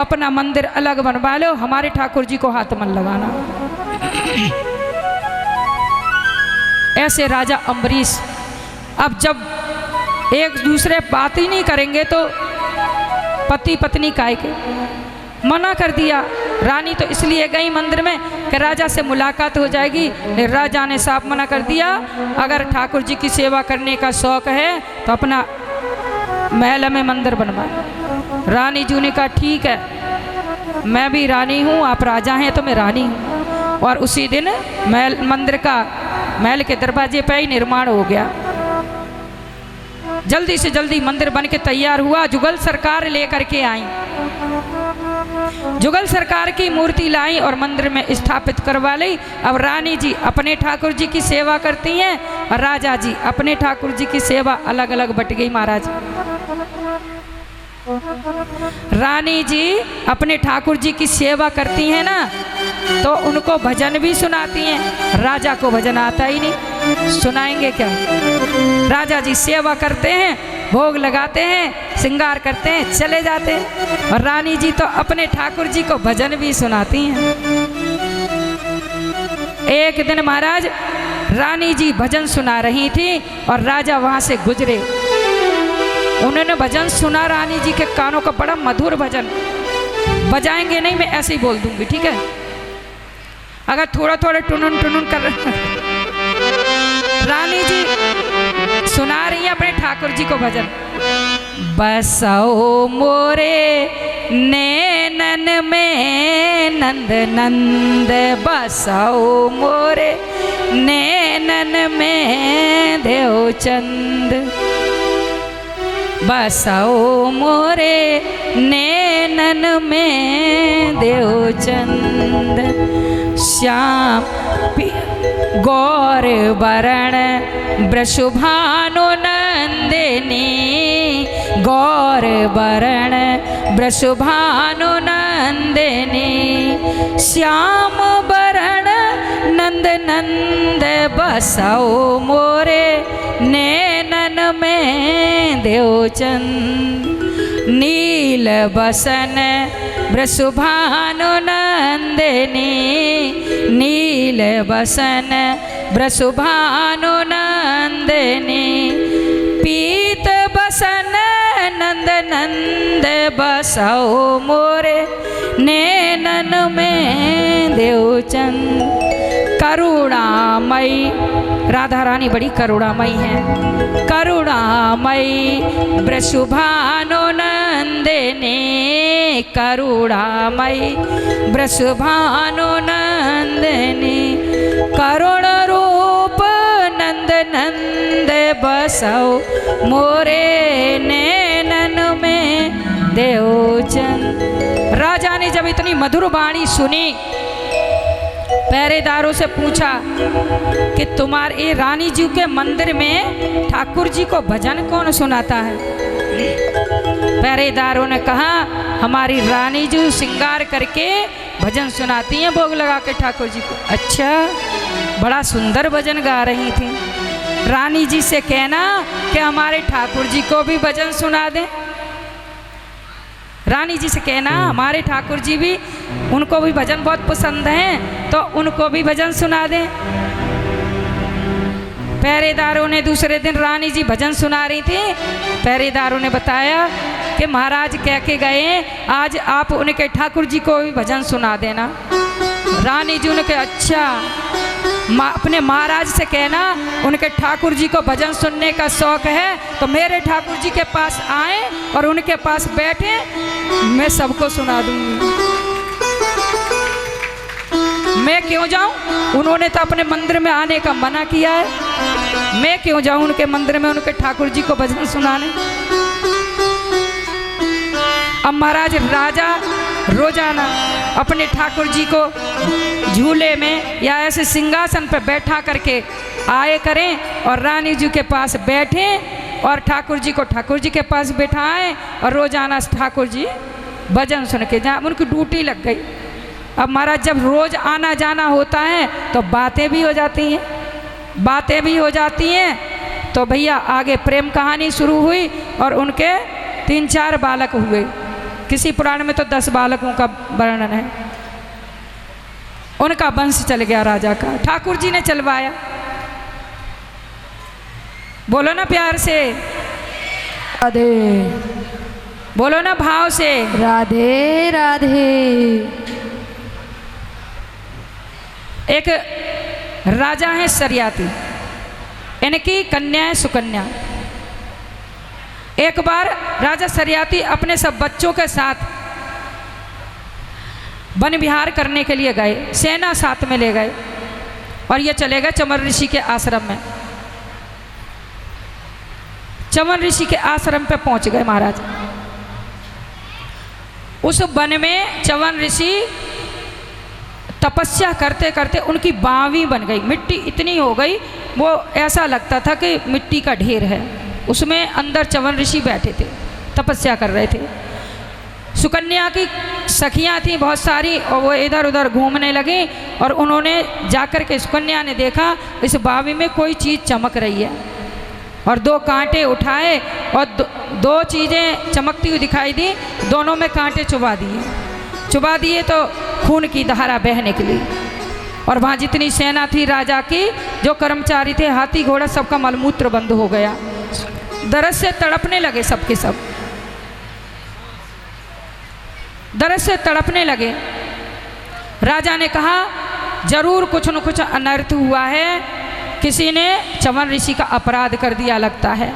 अपना मंदिर अलग बनवा लो, हमारे ठाकुर जी को हाथ मत लगाना। ऐसे राजा अम्बरीश अब जब एक दूसरे बात ही नहीं करेंगे तो पति पत्नी काय के मना कर दिया। रानी तो इसलिए गई मंदिर में कि राजा से मुलाकात हो जाएगी। राजा ने साफ मना कर दिया, अगर ठाकुर जी की सेवा करने का शौक है तो अपना महल में मंदिर बनवाए। रानी जी ने कहा ठीक है, मैं भी रानी हूँ, आप राजा हैं तो मैं रानी हूँ। और उसी दिन मंदिर का महल के दरवाजे पे ही निर्माण हो गया। जल्दी से जल्दी मंदिर बन के तैयार हुआ। जुगल सरकार लेकर के आई, जुगल सरकार की मूर्ति लाई और मंदिर में स्थापित करवा ली। अब रानी जी अपने ठाकुर जी की सेवा करती हैं और राजा जी अपने ठाकुर जी की सेवा अलग अलग बट गई। महाराज रानी जी अपने ठाकुर जी की सेवा करती हैं ना, तो उनको भजन भी सुनाती हैं। राजा को भजन आता ही नहीं, सुनाएंगे क्या। राजा जी सेवा करते हैं, भोग लगाते हैं, श्रृंगार करते हैं, चले जाते हैं। और रानी जी तो अपने ठाकुर जी को भजन भी सुनाती हैं। एक दिन महाराज रानी जी भजन सुना रही थी और राजा वहां से गुजरे। उन्होंने भजन सुना रानी जी के कानों का, बड़ा मधुर भजन। बजाएंगे नहीं, मैं ऐसे ही बोल दूंगी, ठीक है। अगर थोड़ा थोड़ा टुनुन टुनुन कर रानी जी सुना रही है अपने ठाकुर जी को भजन। बसाओ मोरे नैनन में नंद नंद, बसाओ मोरे नैनन में देवचंद, बसाओ मोरे नैनन में देवचंद। श्याम गौर वरण वृषभानु नंदिनी, गौर वरण वृषभानु नंदिनी। श्याम वरण नंद नंद, बसाओ मोरे नैनन में देवचंद। नील बसन वृषभानु नंदिनी, नील बसन वृषभानु नंदिनी। पीत बसन नंद नंद, बसाओ मोरे नैनन में देवचंद। करुणामयी राधा रानी बड़ी करुणामयी है। करुणामयी वृषभानु नंदिनी, करुणामयी वृषभानु नंदिनी। करुण रूप नंद नंद, बसाओ मोरे नैनन में देवचंद। राजा ने जब इतनी मधुर वाणी सुनी, पहरेदारों से पूछा कि तुम्हारे रानी जी के मंदिर में ठाकुर जी को भजन कौन सुनाता है। पहरेदारों ने कहा हमारी रानी जी श्रृंगार करके भजन सुनाती हैं, भोग लगा के ठाकुर जी को। अच्छा, बड़ा सुंदर भजन गा रही थी। रानी जी से कहना कि हमारे ठाकुर जी को भी भजन सुना दें। रानी जी से कहना हमारे ठाकुर जी भी, उनको भी भजन बहुत पसंद है, तो उनको भी भजन सुना दें। पहरेदारों ने दूसरे दिन रानी जी भजन सुना रही थी। पहरेदारों ने बताया कि महाराज कह के गए आज आप उनके ठाकुर जी को भी भजन सुना देना। रानी जी ने कहा अच्छा, अपने महाराज से कहना उनके ठाकुर जी को भजन सुनने का शौक है तो मेरे ठाकुर जी के पास आए और उनके पास बैठे, मैं सबको सुना दूंगी। मैं क्यों जाऊं, उन्होंने तो अपने मंदिर में आने का मना किया है। मैं क्यों जाऊं उनके मंदिर में उनके ठाकुर जी को भजन सुनाने। अब महाराज राजा रोजाना अपने ठाकुर जी को झूले में या ऐसे सिंहासन पर बैठा करके आए करें और रानी जी के पास बैठे और ठाकुर जी को ठाकुर जी के पास बैठाएं और रोजाना ठाकुर जी भजन सुन के जहाँ उनकी ड्यूटी लग गई। अब महाराज जब रोज आना जाना होता है तो बातें भी हो जाती हैं, बातें भी हो जाती हैं। तो भैया आगे प्रेम कहानी शुरू हुई और उनके 3-4 बालक हुए। किसी पुराण में तो 10 बालकों का वर्णन है। उनका वंश चल गया राजा का, ठाकुर जी ने चलवाया। बोलो ना प्यार से राधे, बोलो ना भाव से राधे राधे। एक राजा है सरियाती, इनकी कन्या है सुकन्या। एक बार राजा सरियाती अपने सब बच्चों के साथ वन विहार करने के लिए गए, सेना साथ में ले गए और ये चले गए चमन ऋषि के आश्रम में। चमन ऋषि के आश्रम पे पहुंच गए महाराज। उस वन में चमन ऋषि तपस्या करते करते उनकी बावी बन गई, मिट्टी इतनी हो गई वो ऐसा लगता था कि मिट्टी का ढेर है। उसमें अंदर चमन ऋषि बैठे थे, तपस्या कर रहे थे। सुकन्या की सखियां थी बहुत सारी और वो इधर उधर घूमने लगी और उन्होंने जाकर के सुकन्या ने देखा इस बावी में कोई चीज़ चमक रही है और 2 कांटे उठाए और दो चीज़ें चमकती हुई दिखाई दी, दोनों में कांटे चुबा दिए तो खून की धारा बह निकली और वहाँ जितनी सेना थी राजा की, जो कर्मचारी थे, हाथी घोड़ा, सबका मलमूत्र बंद हो गया। दर्द से तड़पने लगे, सबके सब दर्द से तड़पने लगे। राजा ने कहा जरूर कुछ न कुछ अनर्थ हुआ है, किसी ने चमन ऋषि का अपराध कर दिया लगता है।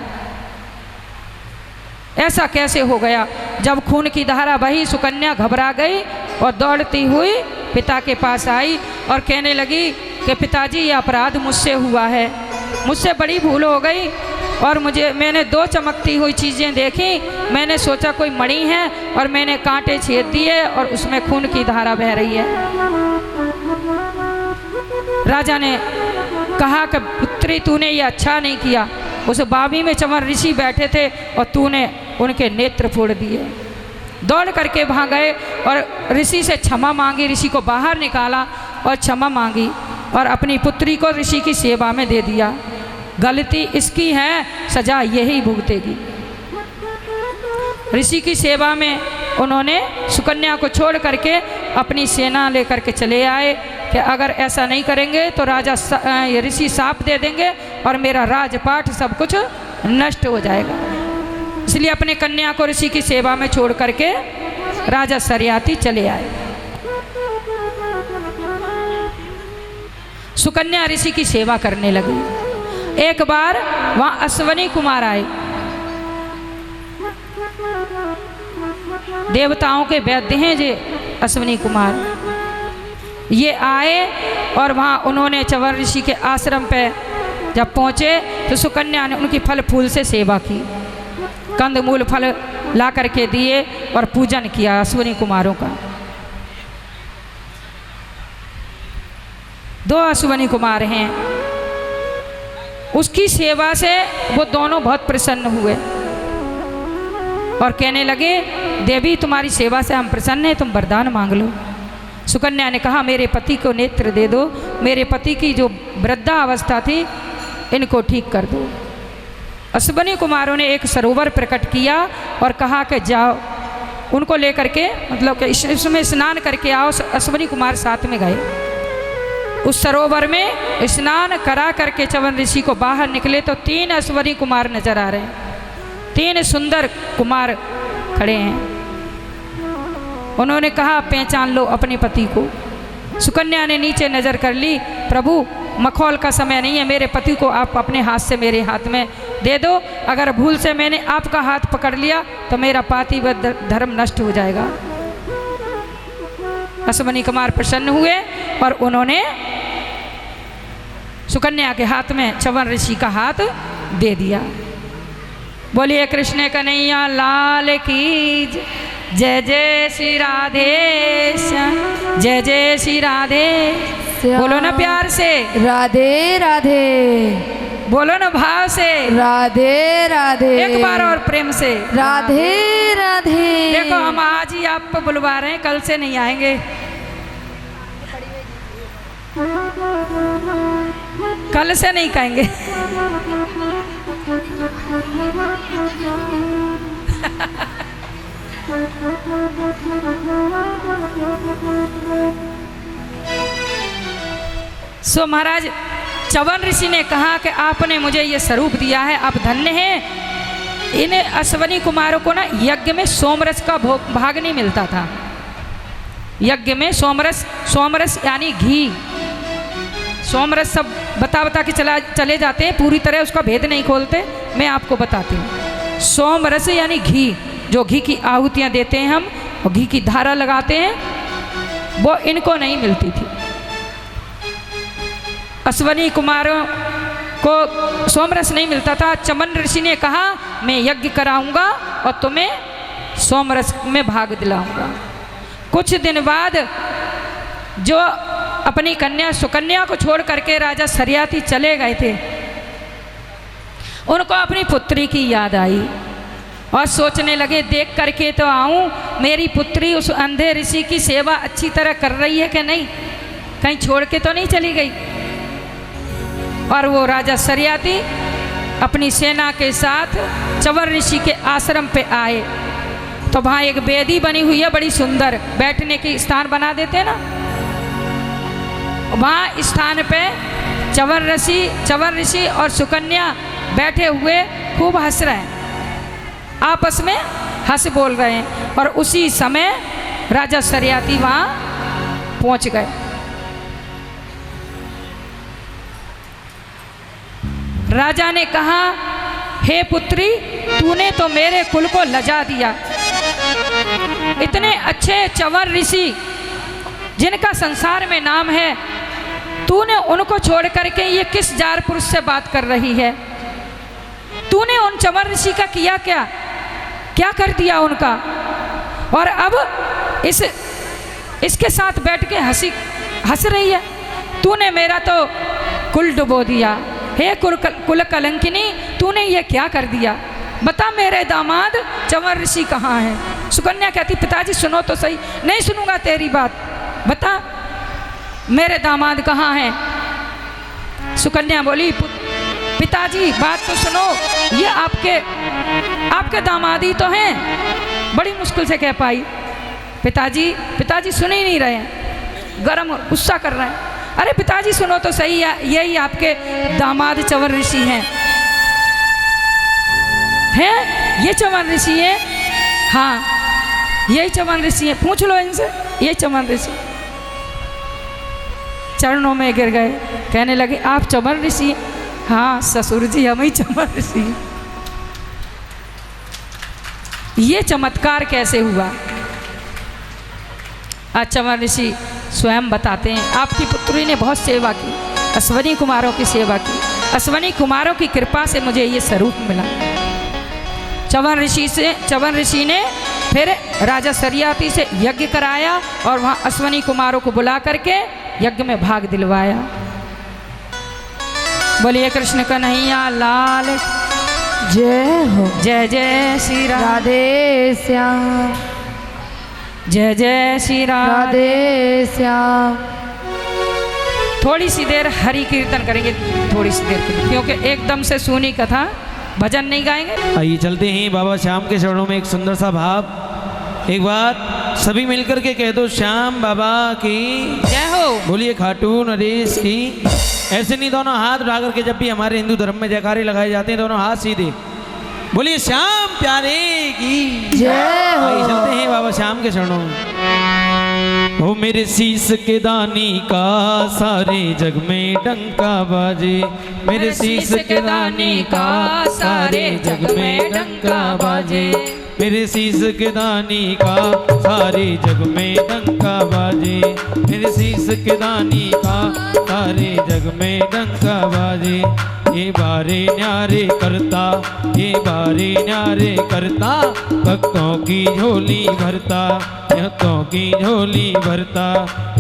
ऐसा कैसे हो गया? जब खून की धारा बही सुकन्या घबरा गई और दौड़ती हुई पिता के पास आई और कहने लगी कि पिताजी ये अपराध मुझसे हुआ है, मुझसे बड़ी भूल हो गई और मैंने 2 चमकती हुई चीज़ें देखी, मैंने सोचा कोई मणि है और मैंने कांटे छेद दिए और उसमें खून की धारा बह रही है। राजा ने कहा कि पुत्री तूने ये अच्छा नहीं किया, उस बावी में चमन ऋषि बैठे थे और तूने उनके नेत्र फोड़ दिए। दौड़ करके वहाँ गए और ऋषि से क्षमा मांगी, ऋषि को बाहर निकाला और क्षमा मांगी और अपनी पुत्री को ऋषि की सेवा में दे दिया। गलती इसकी है, सजा यही भुगतेगी। ऋषि की सेवा में उन्होंने सुकन्या को छोड़ करके अपनी सेना लेकर के चले आए कि अगर ऐसा नहीं करेंगे तो राजा ऋषि शाप दे देंगे और मेरा राजपाट सब कुछ नष्ट हो जाएगा। इसलिए अपने कन्या को ऋषि की सेवा में छोड़ करके राजा सरियाती चले आए। सुकन्या ऋषि की सेवा करने लगी। एक बार वहाँ अश्वनी कुमार आए, देवताओं के वैद्य हैं जे अश्वनी कुमार। ये आए और वहाँ उन्होंने चमन ऋषि के आश्रम पे जब पहुँचे तो सुकन्या ने उनकी फल फूल से सेवा की, कंदमूल फल ला करके दिए और पूजन किया अश्वनी कुमारों का। 2 अश्वनी कुमार हैं, उसकी सेवा से वो दोनों बहुत प्रसन्न हुए और कहने लगे देवी तुम्हारी सेवा से हम प्रसन्न हैं, तुम वरदान मांग लो। सुकन्या ने कहा मेरे पति को नेत्र दे दो, मेरे पति की जो वृद्धावस्था थी इनको ठीक कर दो। अश्वनी कुमारों ने एक सरोवर प्रकट किया और कहा कि जाओ उनको लेकर के, मतलब कि इसमें स्नान करके आओ। अश्वनी कुमार साथ में गए, उस सरोवर में स्नान करा करके चमन ऋषि को बाहर निकले तो 3 अश्वनी कुमार नजर आ रहे हैं। 3 सुंदर कुमार खड़े हैं। उन्होंने कहा पहचान लो अपने पति को। सुकन्या ने नीचे नज़र कर ली, प्रभु मखौल का समय नहीं है, मेरे पति को आप अपने हाथ से मेरे हाथ में दे दो। अगर भूल से मैंने आपका हाथ पकड़ लिया तो मेरा पाति व धर्म नष्ट हो जाएगा। अश्वनी कुमार प्रसन्न हुए और उन्होंने सुकन्या के हाथ में चमन ऋषि का हाथ दे दिया। बोलिए कृष्ण कन्हैया लाल की जय। जय श्री राधे श्याम, जय जय श्री राधे। बोलो ना प्यार से राधे राधे, बोलो ना भाव से राधे राधे। एक बार और प्रेम से राधे राधे। देखो हम आज ही आपको बुलवा रहे हैं, कल से नहीं आएंगे। कल से नहीं कहेंगे। सो महाराज च्यवन ऋषि ने कहा कि आपने मुझे ये स्वरूप दिया है, आप धन्य हैं। इन अश्वनी कुमारों को ना यज्ञ में सोमरस का भाग नहीं मिलता था। यज्ञ में सोमरस, सोमरस यानी घी, सोमरस सब बता के चले जाते हैं, पूरी तरह उसका भेद नहीं खोलते। मैं आपको बताती हूँ, सोमरस यानी घी, जो घी की आहुतियाँ देते हैं हम और घी की धारा लगाते हैं, वो इनको नहीं मिलती थी। अश्वनी कुमारों को सोमरस नहीं मिलता था। च्यवन ऋषि ने कहा मैं यज्ञ कराऊंगा और तुम्हें सोमरस में भाग दिलाऊंगा। कुछ दिन बाद जो अपनी कन्या सुकन्या को छोड़ करके राजा सरियाती चले गए थे, उनको अपनी पुत्री की याद आई और सोचने लगे देख करके तो आऊं, मेरी पुत्री उस अंधे ऋषि की सेवा अच्छी तरह कर रही है कि नहीं, कहीं छोड़ के तो नहीं चली गई। और वो राजा सरियाती अपनी सेना के साथ च्यवन ऋषि के आश्रम पे आए तो वहाँ एक वेदी बनी हुई है बड़ी सुंदर, बैठने की स्थान बना देते हैं ना, वहाँ स्थान पे च्यवन ऋषि और सुकन्या बैठे हुए खूब हंस रहे हैं, आपस में हंस बोल रहे हैं। और उसी समय राजा सरियाती वहाँ पहुँच गए। राजा ने कहा हे पुत्री, तूने तो मेरे कुल को लजा दिया। इतने अच्छे च्यवन ऋषि जिनका संसार में नाम है, तूने उनको छोड़ करके ये किस जार पुरुष से बात कर रही है? तूने उन च्यवन ऋषि का किया क्या, क्या कर दिया उनका? और अब इसके साथ बैठ के हंस रही है। तूने मेरा तो कुल डुबो दिया। हे कुल कलंकिनी, तूने ये क्या कर दिया? बता मेरे दामाद च्यवन ऋषि कहाँ हैं? सुकन्या कहती पिताजी सुनो तो सही। नहीं सुनूंगा तेरी बात, बता मेरे दामाद कहाँ हैं? सुकन्या बोली पिताजी बात तो सुनो, ये आपके दामाद ही तो हैं। बड़ी मुश्किल से कह पाई पिताजी सुन ही नहीं रहे हैं, गरम गुस्सा कर रहे हैं। अरे पिताजी सुनो तो सही, यही आपके दामाद च्यवन ऋषि हैं। ये च्यवन ऋषि हैं? हाँ यही च्यवन ऋषि हैं, पूछ लो इनसे, ये च्यवन ऋषि। चरणों में गिर गए, कहने लगे आप च्यवन ऋषि हैं? हाँ ससुर जी हम ही च्यवन ऋषि हैं। ये चमत्कार कैसे हुआ? आज च्यवन ऋषि स्वयं बताते हैं, आपकी पुत्री ने बहुत सेवा की, अश्वनी कुमारों की सेवा की, अश्वनी कुमारों की कृपा से मुझे ये स्वरूप मिला। च्यवन ऋषि ने फिर राजा सरियाती से यज्ञ कराया और वहाँ अश्वनी कुमारों को बुला करके यज्ञ में भाग दिलवाया। बोलिए कृष्ण कन्हैया लाल जय हो। जय जय श्री राम, राधे श्याम, जय जय श्री राम, राधे श्याम। थोड़ी सी देर हरि कीर्तन करेंगे, थोड़ी सी देर के लिए, क्योंकि एकदम से सुनी कथा भजन नहीं गाएंगे। आइए चलते हैं बाबा श्याम के चरणों में एक सुंदर सा भाव। एक बार सभी मिलकर के कह दो श्याम बाबा की जय हो। बोलिए खाटू नरेश की। ऐसे नहीं, दोनों हाथ उठा करके जब भी हमारे हिंदू धर्म में जयकारे लगाए जाते हैं दोनों हाथ सीधे बोलिए श्याम प्यारे की जय हो। आइए चलते हैं बाबा श्याम के चरणों में। ओ मेरे शीश के दानी का सारे जग में डंका बाजे, मेरे शीश के दानी का सारे जग में डंका बाजे, मेरे शीश के दानी का सारे जग में डंका बाजे, मेरे शीश के दानी का सारे जग में डंका बाजे। ये बारे न्यारे करता, ये बारे न्यारे करता, भक्तों की झोली भरता, भक्तों की झोली भरता।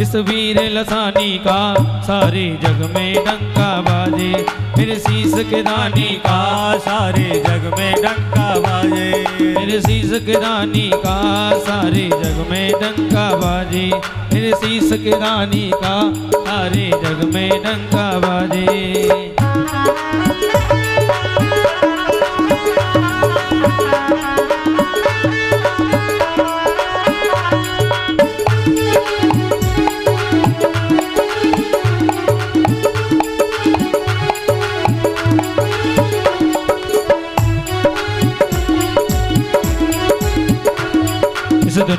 इस वीर लसानी का सारे जग में डंका बाजे, मेरे शीश के दानी का सारे जग में डंका बाजे, मेरे शीश के दानी का सारे जग में डंका बाजे, मेरे शीश के दानी का सारे जग में डंका बाजे।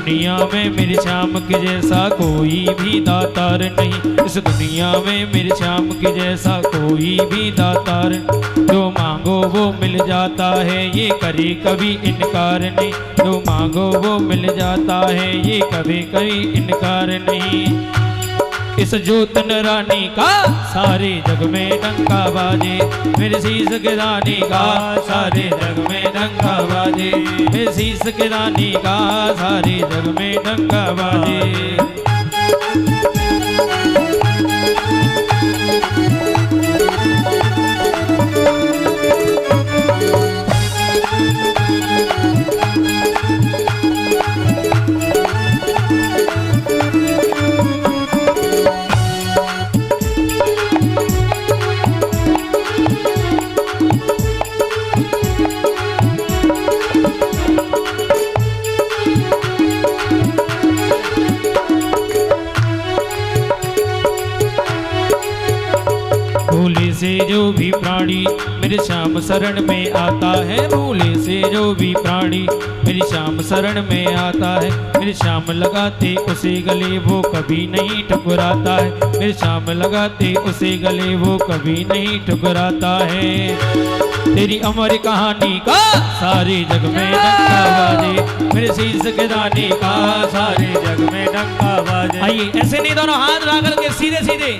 दुनिया में मेरे श्याम के जैसा कोई भी दातार नहीं, इस दुनिया में मेरे श्याम के जैसा कोई भी दातार। जो मांगो वो मिल जाता है, ये करे कभी इनकार नहीं। जो मांगो वो मिल जाता है, ये कभी कभी इनकार नहीं। इस ज्योतन रानी का सारे जग में डंका बाजे, मेरे शीश के रानी का सारे जग में डंका बाजे, मेरे शीश के रानी का सारे जग में डंका बाजे। भोले से जो भी प्राणी मेरे श्याम शरण में आता है, भोले से जो भी प्राणी मेरी श्याम शरण में आता है, मेरे श्याम लगाते उसे गले वो कभी नहीं ठुकराता है, मेरे श्याम लगाते उसे गले वो कभी नहीं ठुकराता है। तेरी अमर कहानी का सारे जग में डंका बाजे, मेरे शीश के दाने का सारे जग में डंका बाजे। आइए ऐसे नहीं, दोनों हाथ ला करके सीधे सीधे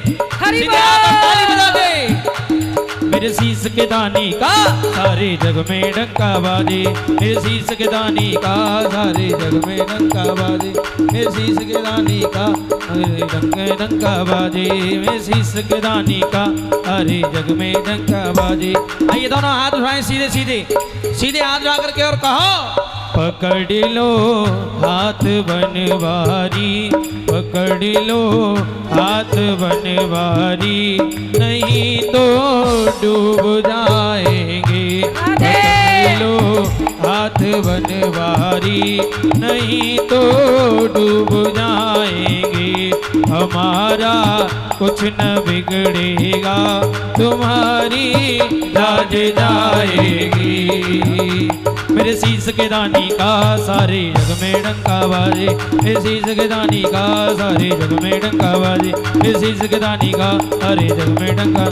सीधे आकर ताली बजा दे। मेरे शीश के दानी का सारे जग में डंका बाजे, मेरे शीश के दानी का सारे जग में डंका बाजे, मेरे शीश के दानी का डंका बाजे, मेरे शीश के दानी का सारे जग में डंका बाजे। आइए दोनों हाथ उठाएं सीधे सीधे सीधे हाथ उठा करके और कहो, पकड़ लो हाथ बनवारी, पकड़ लो हाथ बनवारी, नहीं तो डूब जाएंगे। पकड़ लो हाथ बनवारी, नहीं तो डूब जाएंगे। हमारा कुछ न बिगड़ेगा, तुम्हारी लाज जाएगी। मेरे शीश के दानी का सारे जग में डंका बाजे, मेरे शीश के दानी का सारे जग में डंका बाजे, मेरे शीश के दानी का सारे जग में डंका।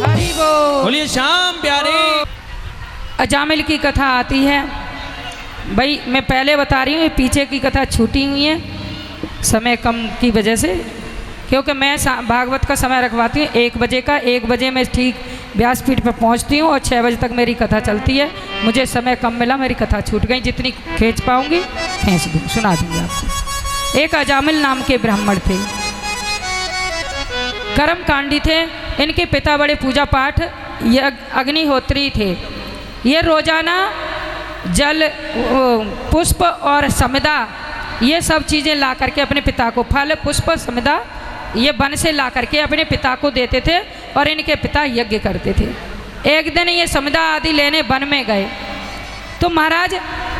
हरि बोल। बोलिए श्याम प्यारे। अजामिल की कथा आती है भाई, मैं पहले बता रही हूँ, पीछे की कथा छूटी हुई है समय कम की वजह से, क्योंकि मैं भागवत का समय रखवाती हूँ 1 बजे का। 1 बजे मैं ठीक व्यासपीठ पर पहुँचती हूँ और 6 बजे तक मेरी कथा चलती है। मुझे समय कम मिला, मेरी कथा छूट गई, जितनी खींच पाऊँगी खींच दूँ, सुना दूँगी आपको। एक अजामिल नाम के ब्राह्मण थे, कर्मकांडी थे। इनके पिता बड़े पूजा पाठ अग्निहोत्री थे। ये रोजाना जल, पुष्प और समिधा ये सब चीज़ें ला करके अपने पिता को, फल पुष्प समिधा ये वन से ला करके अपने पिता को देते थे और इनके पिता यज्ञ करते थे। एक दिन ये समिधा आदि लेने वन में गए तो महाराज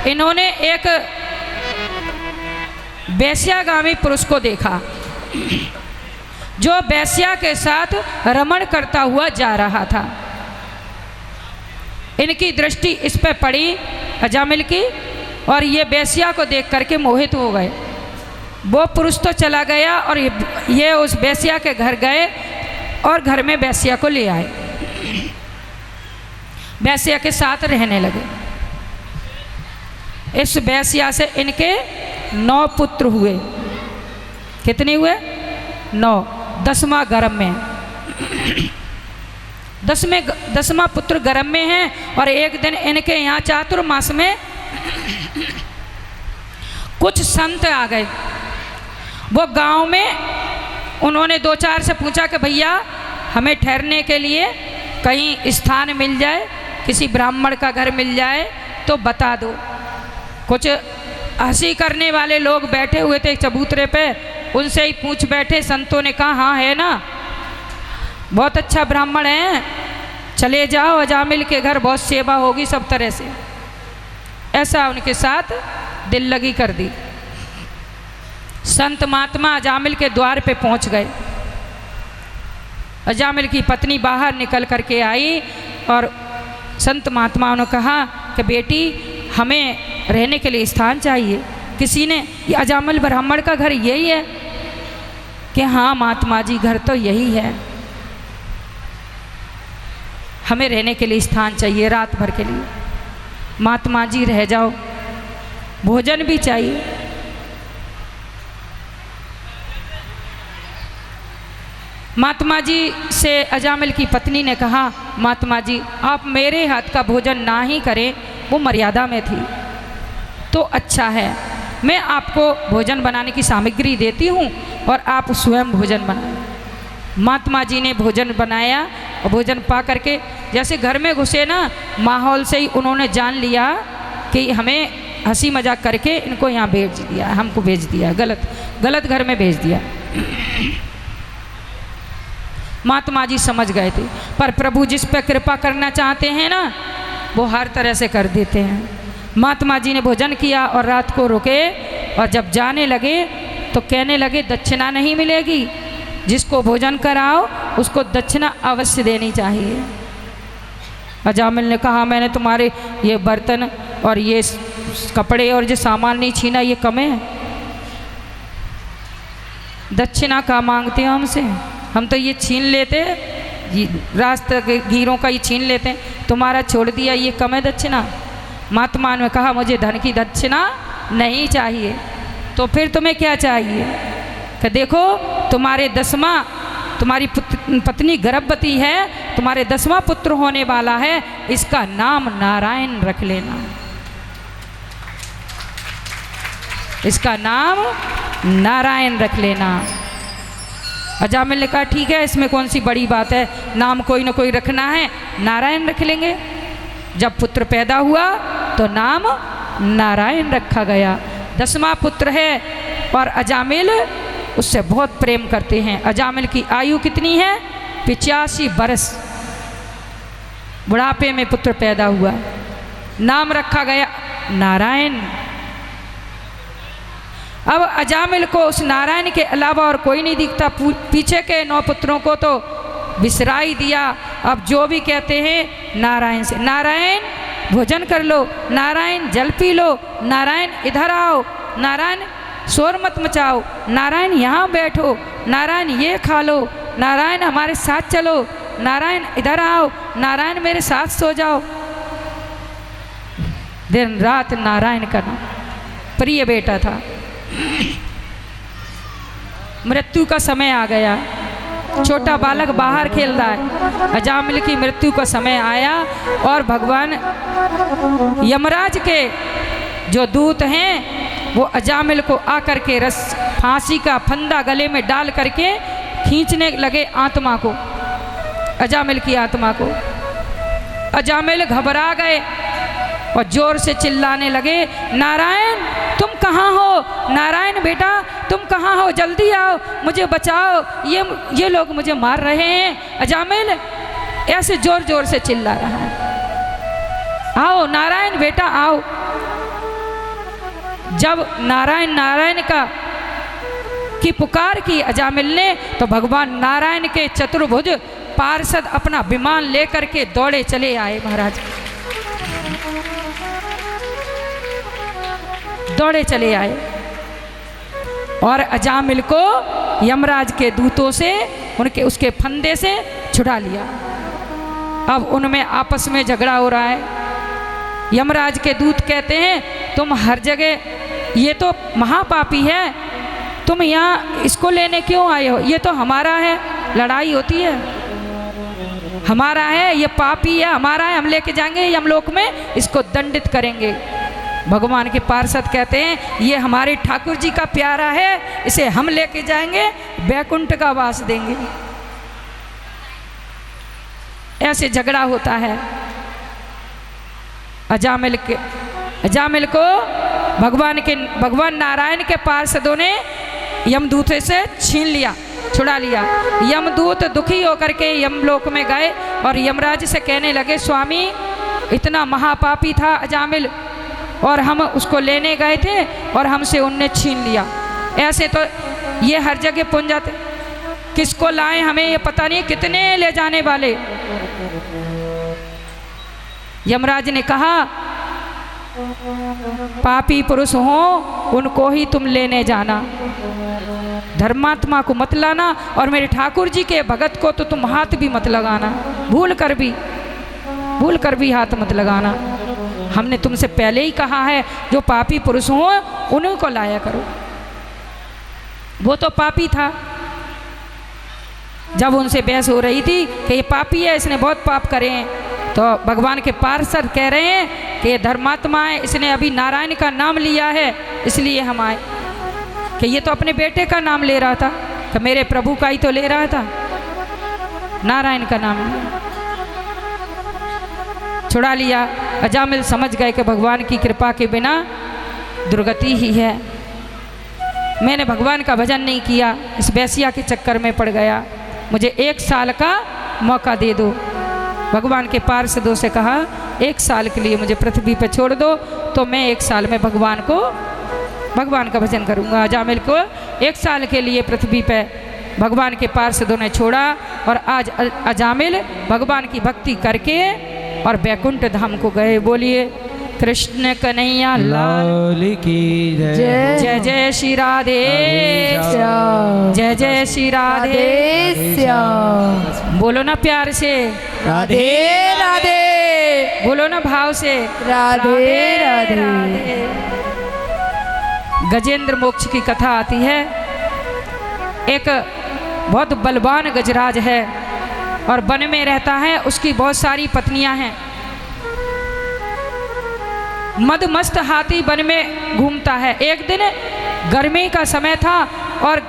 इन्होंने एक वैश्यागामी पुरुष को देखा जो वैश्या के साथ रमण करता हुआ जा रहा था। इनकी दृष्टि इस पर पड़ी अजामिल की और ये वैश्या को देख करके मोहित हो गए। वो पुरुष तो चला गया और ये उस वैश्या के घर गए और घर में वैश्या को ले आए, वैश्या के साथ रहने लगे। इस वैश्या से इनके 9 पुत्र हुए। कितने हुए? 9। 10वां गर्भ में, 10वां पुत्र गर्भ में है। और एक दिन इनके यहाँ चातुर्मास में कुछ संत आ गए। वो गांव में उन्होंने 2-4 से पूछा कि भैया हमें ठहरने के लिए कहीं स्थान मिल जाए, किसी ब्राह्मण का घर मिल जाए तो बता दो। कुछ हंसी करने वाले लोग बैठे हुए थे चबूतरे पे, उनसे ही पूछ बैठे। संतों ने कहा हाँ है ना, बहुत अच्छा ब्राह्मण है, चले जाओ अजामिल के घर, बहुत सेवा होगी सब तरह से। ऐसा उनके साथ दिल लगी कर दी। संत महात्मा अजामिल के द्वार पे पहुंच गए। अजामिल की पत्नी बाहर निकल करके आई और संत महात्माओं ने कहा कि बेटी हमें रहने के लिए स्थान चाहिए। किसी ने ये अजामिल ब्राह्मण का घर यही है कि हाँ महात्मा जी घर तो यही है, हमें रहने के लिए स्थान चाहिए रात भर के लिए। महात्मा जी रह जाओ, भोजन भी चाहिए। महात्मा जी से अजामिल की पत्नी ने कहा, महात्मा जी आप मेरे हाथ का भोजन ना ही करें, वो मर्यादा में थी तो अच्छा है, मैं आपको भोजन बनाने की सामग्री देती हूँ और आप स्वयं भोजन बनाएं। महात्मा जी ने भोजन बनाया और भोजन पा करके जैसे घर में घुसे ना, माहौल से ही उन्होंने जान लिया कि हमें हंसी मजाक करके इनको यहाँ भेज दिया, हमको भेज दिया, गलत घर में भेज दिया। महात्मा जी समझ गए थे, पर प्रभु जिस पे कृपा करना चाहते हैं ना, वो हर तरह से कर देते हैं। महात्मा जी ने भोजन किया और रात को रुके और जब जाने लगे तो कहने लगे दक्षिणा नहीं मिलेगी, जिसको भोजन कराओ उसको दक्षिणा अवश्य देनी चाहिए। अजामिल ने कहा मैंने तुम्हारे ये बर्तन और ये कपड़े और जो सामान नहीं छीना, ये कम है, दक्षिणा का मांगते हो हमसे, हम तो ये छीन लेते, रास्ते के गिरों का ये छीन लेते हैं, तुम्हारा छोड़ दिया, ये कम है दक्षिणा। महात्मा ने कहा मुझे धन की दक्षिणा नहीं चाहिए, तो फिर तुम्हें क्या चाहिए? कि देखो तुम्हारे 10वां, तुम्हारी पत्नी गर्भवती है, तुम्हारे 10वां पुत्र होने वाला है, इसका नाम नारायण रख लेना, इसका नाम नारायण रख लेना। अजामिल ने कहा ठीक है, इसमें कौन सी बड़ी बात है, नाम कोई ना कोई रखना है, नारायण रख लेंगे। जब पुत्र पैदा हुआ तो नाम नारायण रखा गया। 10वां पुत्र है और अजामिल उससे बहुत प्रेम करते हैं। अजामिल की आयु कितनी है? 85 बरस, बुढ़ापे में पुत्र पैदा हुआ, नाम रखा गया नारायण। अब अजामिल को उस नारायण के अलावा और कोई नहीं दिखता, पीछे के 9 पुत्रों को तो बिसरा ही दिया। अब जो भी कहते हैं नारायण से, नारायण भोजन कर लो, नारायण जल पी लो, नारायण इधर आओ, नारायण शोर मत मचाओ, नारायण यहाँ बैठो, नारायण ये खा लो, नारायण हमारे साथ चलो, नारायण इधर आओ, नारायण मेरे साथ सो जाओ। दिन रात नारायण का नाम, प्रिय बेटा था। मृत्यु का समय आ गया, छोटा बालक बाहर खेल रहा है। अजामिल की मृत्यु का समय आया और भगवान यमराज के जो दूत हैं वो अजामिल को आकर के फांसी का फंदा गले में डाल करके खींचने लगे आत्मा को, अजामिल की आत्मा को। अजामिल घबरा गए और जोर से चिल्लाने लगे, नारायण तुम कहाँ हो, नारायण बेटा तुम कहाँ हो, जल्दी आओ, मुझे बचाओ, ये लोग मुझे मार रहे हैं। अजामिल ऐसे जोर जोर से चिल्ला रहा है, आओ नारायण बेटा आओ। जब नारायण नारायण की पुकार की अजामिल ने, तो भगवान नारायण के चतुर्भुज पार्षद अपना विमान लेकर के दौड़े चले आए, महाराज दौड़े चले आए और अजामिल को यमराज के दूतों से उसके फंदे से छुड़ा लिया। अब उनमें आपस में झगड़ा हो रहा है। यमराज के दूत कहते हैं तुम हर जगह, ये तो महापापी है, तुम यहाँ इसको लेने क्यों आए हो, ये तो हमारा है, लड़ाई होती है, हमारा है, ये पापी है, हमारा है, हम लेके जाएंगे यमलोक में, इसको दंडित करेंगे। भगवान के पार्षद कहते हैं ये हमारे ठाकुर जी का प्यारा है, इसे हम लेके जाएंगे, बैकुंठ का वास देंगे। ऐसे झगड़ा होता है। अजामिल को भगवान नारायण के पार्षदों ने यमदूत से छीन लिया, छुड़ा लिया। यमदूत दुखी होकर के यमलोक में गए और यमराज से कहने लगे, स्वामी इतना महापापी था अजामिल और हम उसको लेने गए थे और हमसे उनने छीन लिया। ऐसे तो ये हर जगह पहुंच जाते, किसको लाए हमें ये पता नहीं, कितने ले जाने वाले। यमराज ने कहा पापी पुरुष हो उनको ही तुम लेने जाना, धर्मात्मा को मत लाना, और मेरे ठाकुर जी के भगत को तो तुम हाथ भी मत लगाना, भूल कर भी हाथ मत लगाना। हमने तुमसे पहले ही कहा है जो पापी पुरुष हो उन्हीं को लाया करो। वो तो पापी था, जब उनसे बहस हो रही थी कि ये पापी है, इसने बहुत पाप करे हैं, तो भगवान के पार्षद कह रहे हैं कि ये धर्मात्मा है, इसने अभी नारायण का नाम लिया है इसलिए हम आए। कि ये तो अपने बेटे का नाम ले रहा था, कि मेरे प्रभु का ही तो ले रहा था, नारायण का नाम छुड़ा लिया। अजामिल समझ गए कि भगवान की कृपा के बिना दुर्गति ही है। मैंने भगवान का भजन नहीं किया, इस बैसिया के चक्कर में पड़ गया, मुझे 1 साल का मौका दे दो। भगवान के पार्षदों से कहा 1 साल के लिए मुझे पृथ्वी पर छोड़ दो, तो मैं 1 साल में भगवान का भजन करूंगा। अजामिल को 1 साल के लिए पृथ्वी पे भगवान के पार्षदों ने छोड़ा, और आज अजामिल भगवान की भक्ति करके और बैकुंठ धाम को गए। बोलिए कृष्ण कन्हैया लाल की जय। जय जय श्री राधे श्याम, जय जय श्री राधे। राधे श्याम, बोलो ना प्यार से, राधे राधे, बोलो ना भाव से, राधे राधे। गजेंद्र मोक्ष की कथा आती है। एक बहुत बलवान गजराज है और वन में रहता है, उसकी बहुत सारी पत्नियां हैं। मदमस्त हाथी वन में घूमता है। एक दिन गर्मी का समय था और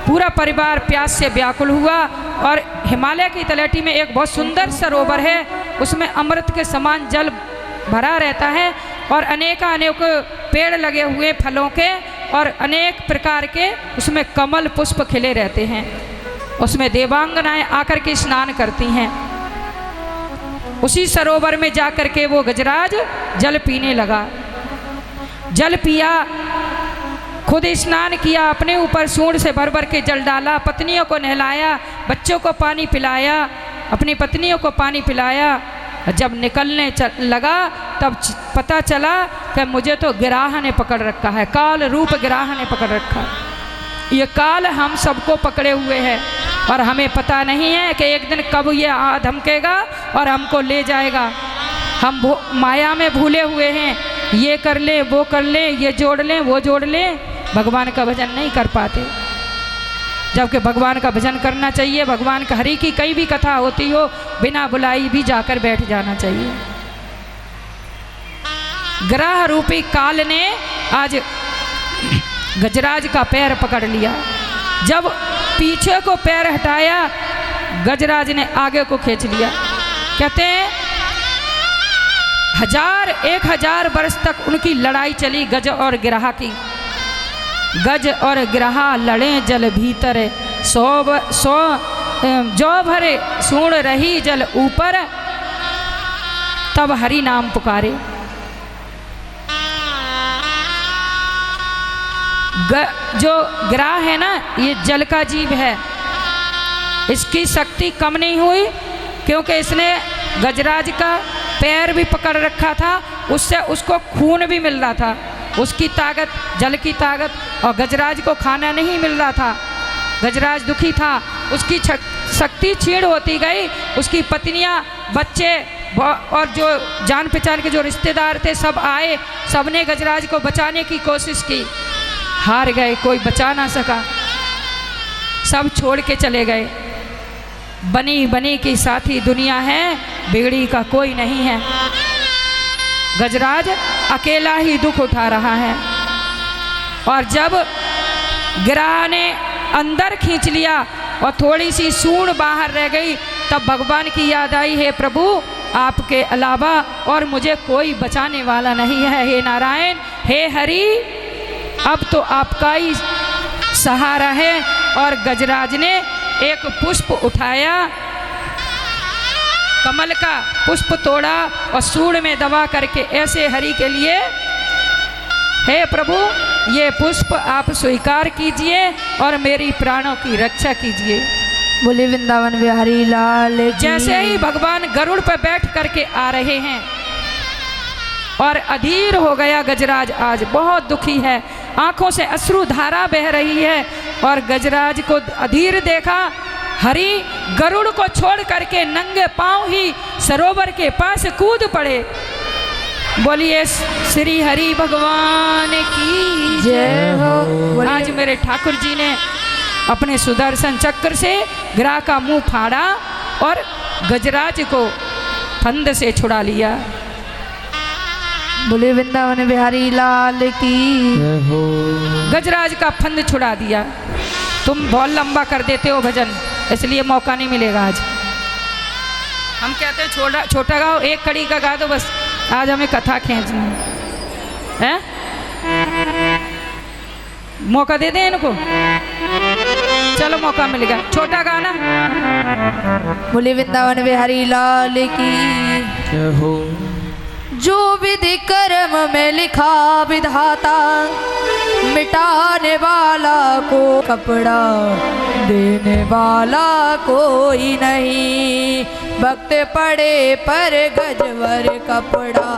पूरा परिवार प्यास से व्याकुल हुआ, और हिमालय की तलहटी में एक बहुत सुंदर सरोवर है, उसमें अमृत के समान जल भरा रहता है, और अनेक पेड़ लगे हुए फलों के, और अनेक प्रकार के उसमें कमल पुष्प खिले रहते हैं। उसमें देवांगनाएं आकर के स्नान करती हैं। उसी सरोवर में जाकर के वो गजराज जल पीने लगा। जल पिया, खुद स्नान किया, अपने ऊपर सूंड से भर भर के जल डाला, पत्नियों को नहलाया, बच्चों को पानी पिलाया, अपनी पत्नियों को पानी पिलाया। जब निकलने लगा तब पता चला कि मुझे तो गिराह ने पकड़ रखा है, काल रूप गिराह ने पकड़ रखा है। ये काल हम सबको पकड़े हुए है, और हमें पता नहीं है कि एक दिन कब ये धमकेगा और हमको ले जाएगा। हम माया में भूले हुए हैं, ये कर ले वो कर ले, ये जोड़ लें वो जोड़ लें, भगवान का भजन नहीं कर पाते। जबकि भगवान का भजन करना चाहिए। भगवान का हरि की कहीं भी कथा होती हो, बिना बुलाई भी जाकर बैठ जाना चाहिए। ग्रह रूपी काल ने आज गजराज का पैर पकड़ लिया। जब पीछे को पैर हटाया, गजराज ने आगे को खींच लिया। कहते हैं 1000 वर्ष तक उनकी लड़ाई चली, गज और गिरहा की। गज और गिरहा लड़े जल भीतर, 100 जो भरे सूण रही जल ऊपर, तब हरि नाम पुकारे। जो गिरहा है ना, ये जल का जीव है, इसकी शक्ति कम नहीं हुई, क्योंकि इसने गजराज का पैर भी पकड़ रखा था, उससे उसको खून भी मिल रहा था, उसकी ताकत, जल की ताकत, और गजराज को खाना नहीं मिल रहा था। गजराज दुखी था, उसकी शक्ति क्षीण होती गई। उसकी पत्नियां, बच्चे और जो जान पहचान के जो रिश्तेदार थे सब आए, सबने गजराज को बचाने की कोशिश की, हार गए, कोई बचा ना सका, सब छोड़ के चले गए। बनी बनी की साथी दुनिया है, बिगड़ी का कोई नहीं है। गजराज अकेला ही दुख उठा रहा है। और जब गिरहा ने अंदर खींच लिया और थोड़ी सी सूंड बाहर रह गई, तब भगवान की याद आई, हे प्रभु आपके अलावा और मुझे कोई बचाने वाला नहीं है। हे नारायण, हे हरि, अब तो आपका ही सहारा है। और गजराज ने एक पुष्प उठाया, कमल का पुष्प तोड़ा और सूंड में दबा करके ऐसे हरि के लिए, हे प्रभु ये पुष्प आप स्वीकार कीजिए और मेरी प्राणों की रक्षा कीजिए। बोले वृंदावन बिहारी लाल की। जैसे ही भगवान गरुड़ पर बैठ करके आ रहे हैं, और अधीर हो गया गजराज। आज बहुत दुखी है, आंखों से अश्रु धारा बह रही है। और गजराज को अधीर देखा, हरि गरुड़ को छोड़ करके नंगे पांव ही सरोवर के पास कूद पड़े। बोलिए श्री हरि भगवान की जय हो। आज मेरे ठाकुर जी ने अपने सुदर्शन चक्र से ग्राह का मुंह फाड़ा और गजराज को फंद से छुड़ा लिया। बोले वृंदावन बिहारी लाल की। गजराज का फंद छुड़ा दिया। तुम बहुत लंबा कर देते हो भजन, इसलिए मौका नहीं मिलेगा आज। हम कहते हैं छोटा छोटा गाओ, एक कड़ी का गा दो बस। आज हमें कथा खींचनी है, मौका दे दें इनको। चलो मौका मिल गया, छोटा गाना। बोले वृंदावन बिहारी लाल की। जो विधि कर्म में लिखा विधाता, मिटाने वाला को कपड़ा, देने वाला कोई नहीं। भक्त पड़े पर गजवर कपड़ा,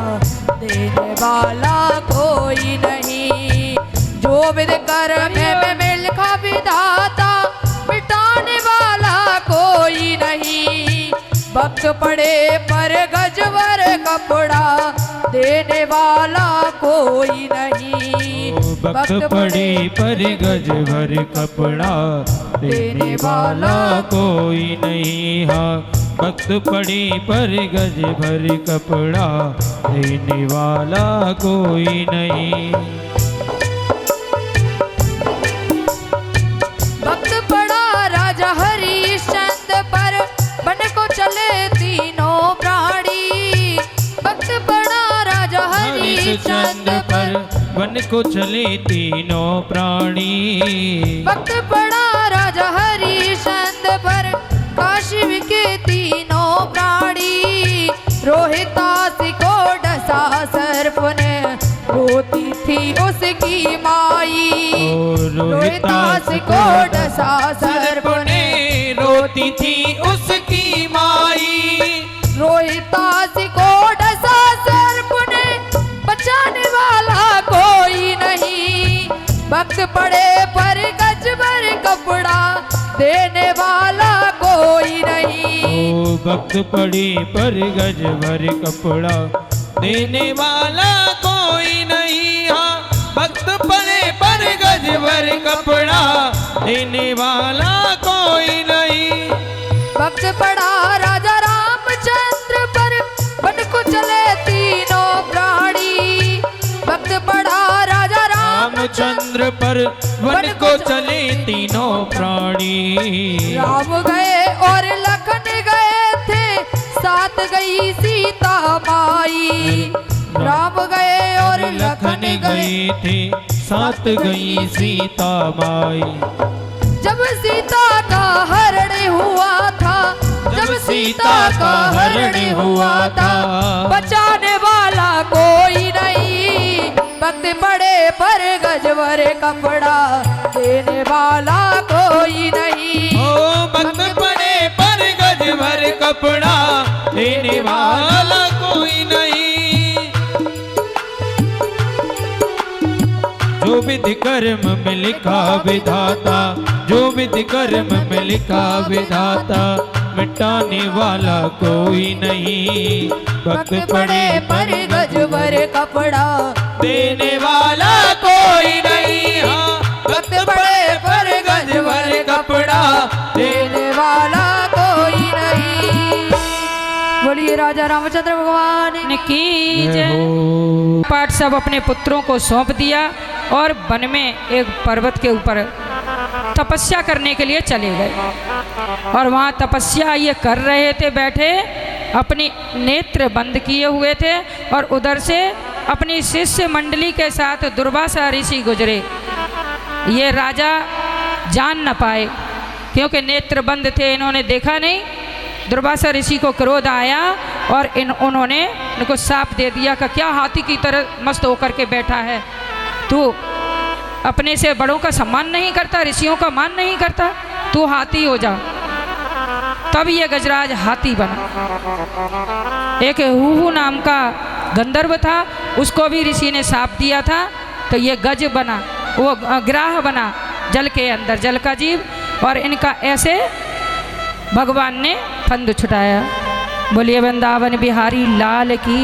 देने वाला कोई नहीं। जो विधि कर्म में लिखा विधाता, मिटाने वाला कोई नहीं। भक्त पड़े पर गजवर कपड़ा, देने वाला कोई नहीं। भक्त पड़े पर गजवर कपड़ा, देने वाला कोई नहीं। हाँ, भक्त पड़े पर गजवर कपड़ा, देने वाला कोई नहीं। भक्त पड़ा राजा हरिश्चंद्र पर, बन को चले तीनों प्राणी। भक्त पड़ा राजा हरिश्चंद्र पर, वन को चले तीनों प्राणी। भक्त पड़ा राजा हरिश्चंद्र पर, काशी के तीनों प्राणी। रोहितास को डसा सर्प ने, रोती थी उसकी माई। रोहितास को डसा सर्प ने, रोती थी उसकी माई। रोहितास को डसा सर्प ने, बचाने वाला कोई नहीं। भक्त पड़े पर गजवर कपड़ा, देने वाला कोई नहीं। ओ भक्त पड़े पर गजवर कपड़ा, देने वाला कोई नहीं। हाँ, भक्त पड़े पर गजवर कपड़ा, देने वाला कोई नहीं। भक्त पड़ा राजा रामचंद्र पर, वन को चले तीनों प्राणी। भक्त पड़ा राजा रामचंद्र पर, वन को चले तीनों प्राणी। राम गए और लखन गए थे, साथ गई सीता माई। राम गए और लखन गए थे, साथ गई सीता माई। जब सीता का हरण हुआ था, जब सीता का हरण हुआ था, बचाने वाला कोई नहीं। भक्त पड़े पर गजवर कपड़ा, देने वाला कोई नहीं। ओ भक्त पड़े पर गजवर कपड़ा, देने वाला कोई नहीं। जो विधि कर्म में लिखा विधाता, जो विधि कर्म में लिखा विधाता, मिटाने वाला कोई नहीं। भक्त पड़े पर गजवर कपड़ा, देने वाला कोई नहीं। हाँ, भक्त पड़े पर गजवर कपड़ा, देने वाला कोई नहीं। बोलिए राजा रामचंद्र भगवान की जय। पाठ सब अपने पुत्रों को सौंप दिया और वन में एक पर्वत के ऊपर तपस्या करने के लिए चले गए। और वहाँ तपस्या ये कर रहे थे बैठे, अपनी नेत्र बंद किए हुए थे। और उधर से अपनी शिष्य मंडली के साथ दुर्वासा ऋषि गुजरे। ये राजा जान न पाए क्योंकि नेत्र बंद थे, इन्होंने देखा नहीं। दुर्वासा ऋषि को क्रोध आया और उन्होंने इनको साप दे दिया कि क्या हाथी की तरह मस्त होकर के बैठा है, तू अपने से बड़ों का सम्मान नहीं करता, ऋषियों का मान नहीं करता, तू हाथी हो जा। तब ये गजराज हाथी बना। एक हुहू नाम का गंधर्व था, उसको भी ऋषि ने साप दिया था, तो ये गज बना, वो ग्राह बना जल के अंदर, जल का जीव, और इनका ऐसे भगवान ने फंद छुटाया। बोलिए वृंदावन बिहारी लाल की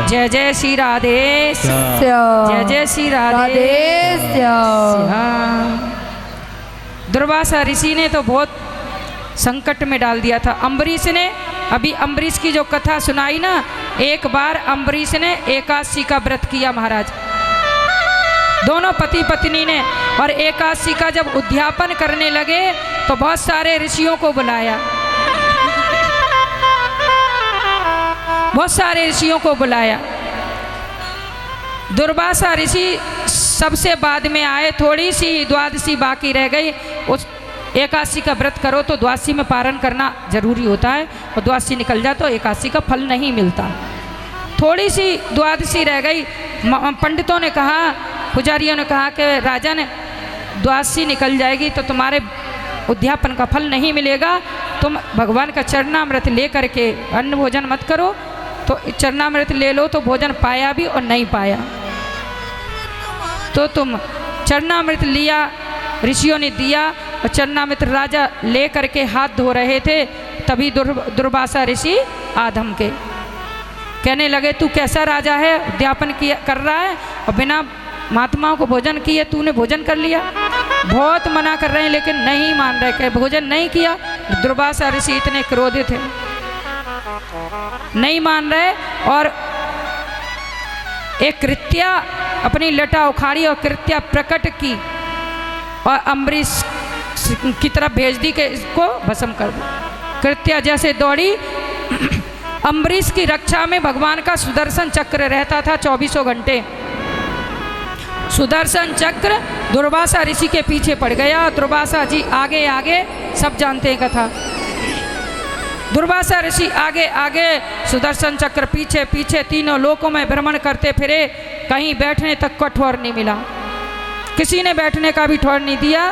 जय जय श्री राधे, जय जय श्री राधे श्याम। दुर्वासा ऋषि ने तो बहुत संकट में डाल दिया था अम्बरीश ने। अभी अम्बरीश की जो कथा सुनाई ना, एक बार अम्बरीश ने एकादशी का व्रत किया महाराज, दोनों पति पत्नी ने, और एकादशी का जब उद्यापन करने लगे तो बहुत सारे ऋषियों को बुलाया, बहुत सारे ऋषियों को बुलाया। दुर्वासा ऋषि सबसे बाद में आए, थोड़ी सी द्वादशी बाकी रह गई। उस एकादशी का व्रत करो तो द्वादशी में पारण करना जरूरी होता है, और द्वादशी निकल जाए तो एकादशी का फल नहीं मिलता। थोड़ी सी द्वादशी रह गई, पंडितों ने कहा, पुजारियों ने कहा कि राजन द्वादशी निकल जाएगी तो तुम्हारे उद्यापन का फल नहीं मिलेगा, तुम भगवान का चरणामृत ले करके अन्न भोजन मत करो। तो चरणामृत ले लो तो भोजन पाया भी और नहीं पाया। तो तुम चरणामृत लिया, ऋषियों ने दिया, और चरणामृत राजा ले करके हाथ धो रहे थे, तभी दुर्वासा ऋषि आधम के कहने लगे, तू कैसा राजा है, उद्यापन किया कर रहा है और बिना महात्माओं को भोजन किए तूने भोजन कर लिया। बहुत मना कर रहे हैं लेकिन नहीं मान रहे, कि भोजन नहीं किया। दुर्वासा ऋषि इतने क्रोधित हैं, नहीं मान रहे, और एक कृत्या अपनी लटा उखाड़ी और कृत्या प्रकट की और अम्बरीश की तरफ भेज दी कि इसको भस्म कर दो। कृत्या जैसे दौड़ी, अम्बरीश की रक्षा में भगवान का सुदर्शन चक्र रहता था 24 घंटे। सुदर्शन चक्र दुर्वासा ऋषि के पीछे पड़ गया, दुर्वासा जी आगे आगे, सब जानते हैं कथा। दुर्वासा ऋषि आगे आगे, सुदर्शन चक्र पीछे पीछे, तीनों लोकों में भ्रमण करते फिरे, कहीं बैठने तक का ठौर नहीं मिला, किसी ने बैठने का भी ठौर नहीं दिया।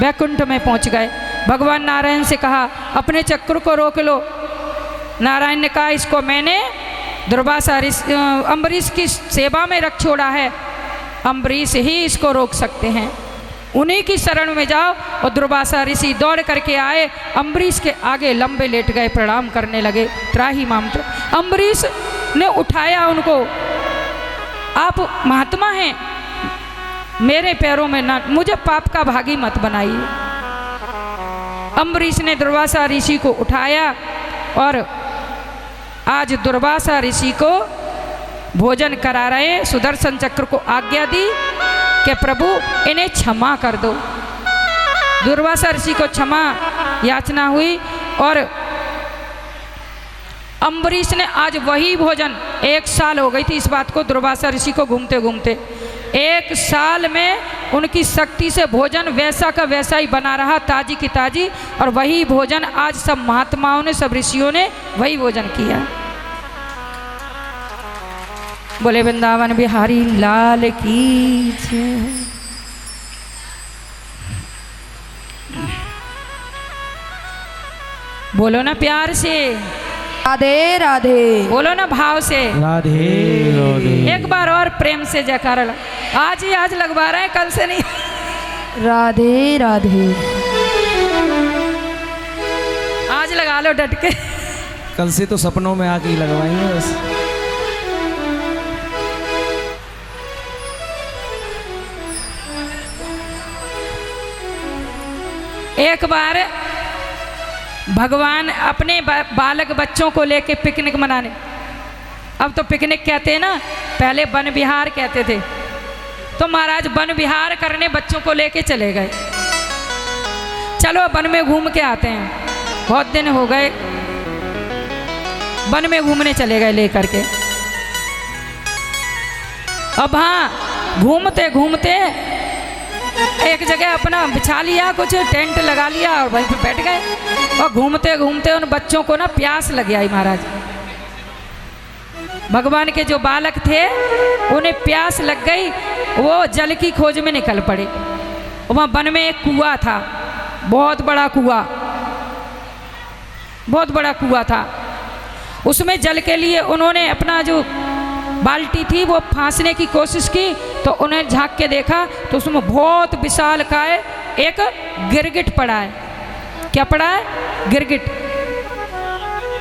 वैकुंठ में पहुंच गए। भगवान नारायण से कहा, अपने चक्र को रोक लो। नारायण ने कहा, इसको मैंने दुर्वासा अम्बरीश की सेवा में रख छोड़ा है, अम्बरीश ही इसको रोक सकते हैं, उन्हीं की शरण में जाओ। और दुर्वासा ऋषि दौड़ करके आए, अम्बरीश के आगे लंबे लेट गए, प्रणाम करने लगे, त्राही माम। अम्बरीश ने उठाया उनको, आप महात्मा हैं, मेरे पैरों में ना, मुझे पाप का भागी मत बनाइए। अम्बरीश ने दुर्वासा ऋषि को उठाया और आज दुर्वासा ऋषि को भोजन करा रहे। सुदर्शन चक्र को आज्ञा दी कि प्रभु इन्हें क्षमा कर दो। दुर्वासा ऋषि को क्षमा याचना हुई और अम्बरीश ने आज वही भोजन, 1 साल हो गई थी इस बात को दुर्वासा ऋषि को घूमते घूमते, 1 साल में उनकी शक्ति से भोजन वैसा का वैसा ही बना रहा, ताजी की ताजी। और वही भोजन आज सब महात्माओं ने, सब ऋषियों ने वही भोजन किया। बोले वृंदावन बिहारी लाल की जय। बोलो ना प्यार से, राधे राधे, बोलो ना भाव से, राधे राधे। एक बार और प्रेम से जयकारा। आज ही आज लगवा रहे हैं, कल से नहीं। राधे राधे, आज लगा लो डट के। कल से तो सपनों में आके ही लगवाएंगे बस। एक बार भगवान अपने बालक बच्चों को लेके पिकनिक मनाने, अब तो पिकनिक कहते हैं ना, पहले वन विहार कहते थे, तो महाराज वन विहार करने बच्चों को लेके चले गए। चलो वन में घूम के आते हैं, बहुत दिन हो गए, वन में घूमने चले गए लेकर के। अब हाँ, घूमते घूमते एक जगह अपना बिछा लिया, कुछ टेंट लगा लिया और वहीं पे बैठ गए। और घूमते घूमते उन बच्चों को ना प्यास लग आई महाराज। भगवान के जो बालक थे उन्हें प्यास लग गई, वो जल की खोज में निकल पड़े। वहाँ वन में एक कुआं था, बहुत बड़ा कुआं, बहुत बड़ा कुआं था। उसमें जल के लिए उन्होंने अपना जो बाल्टी थी वो फांसने की कोशिश की, तो उन्हें झांक के देखा तो उसमें बहुत विशालकाय एक गिरगिट पड़ा है। क्या पड़ा है? गिरगिट।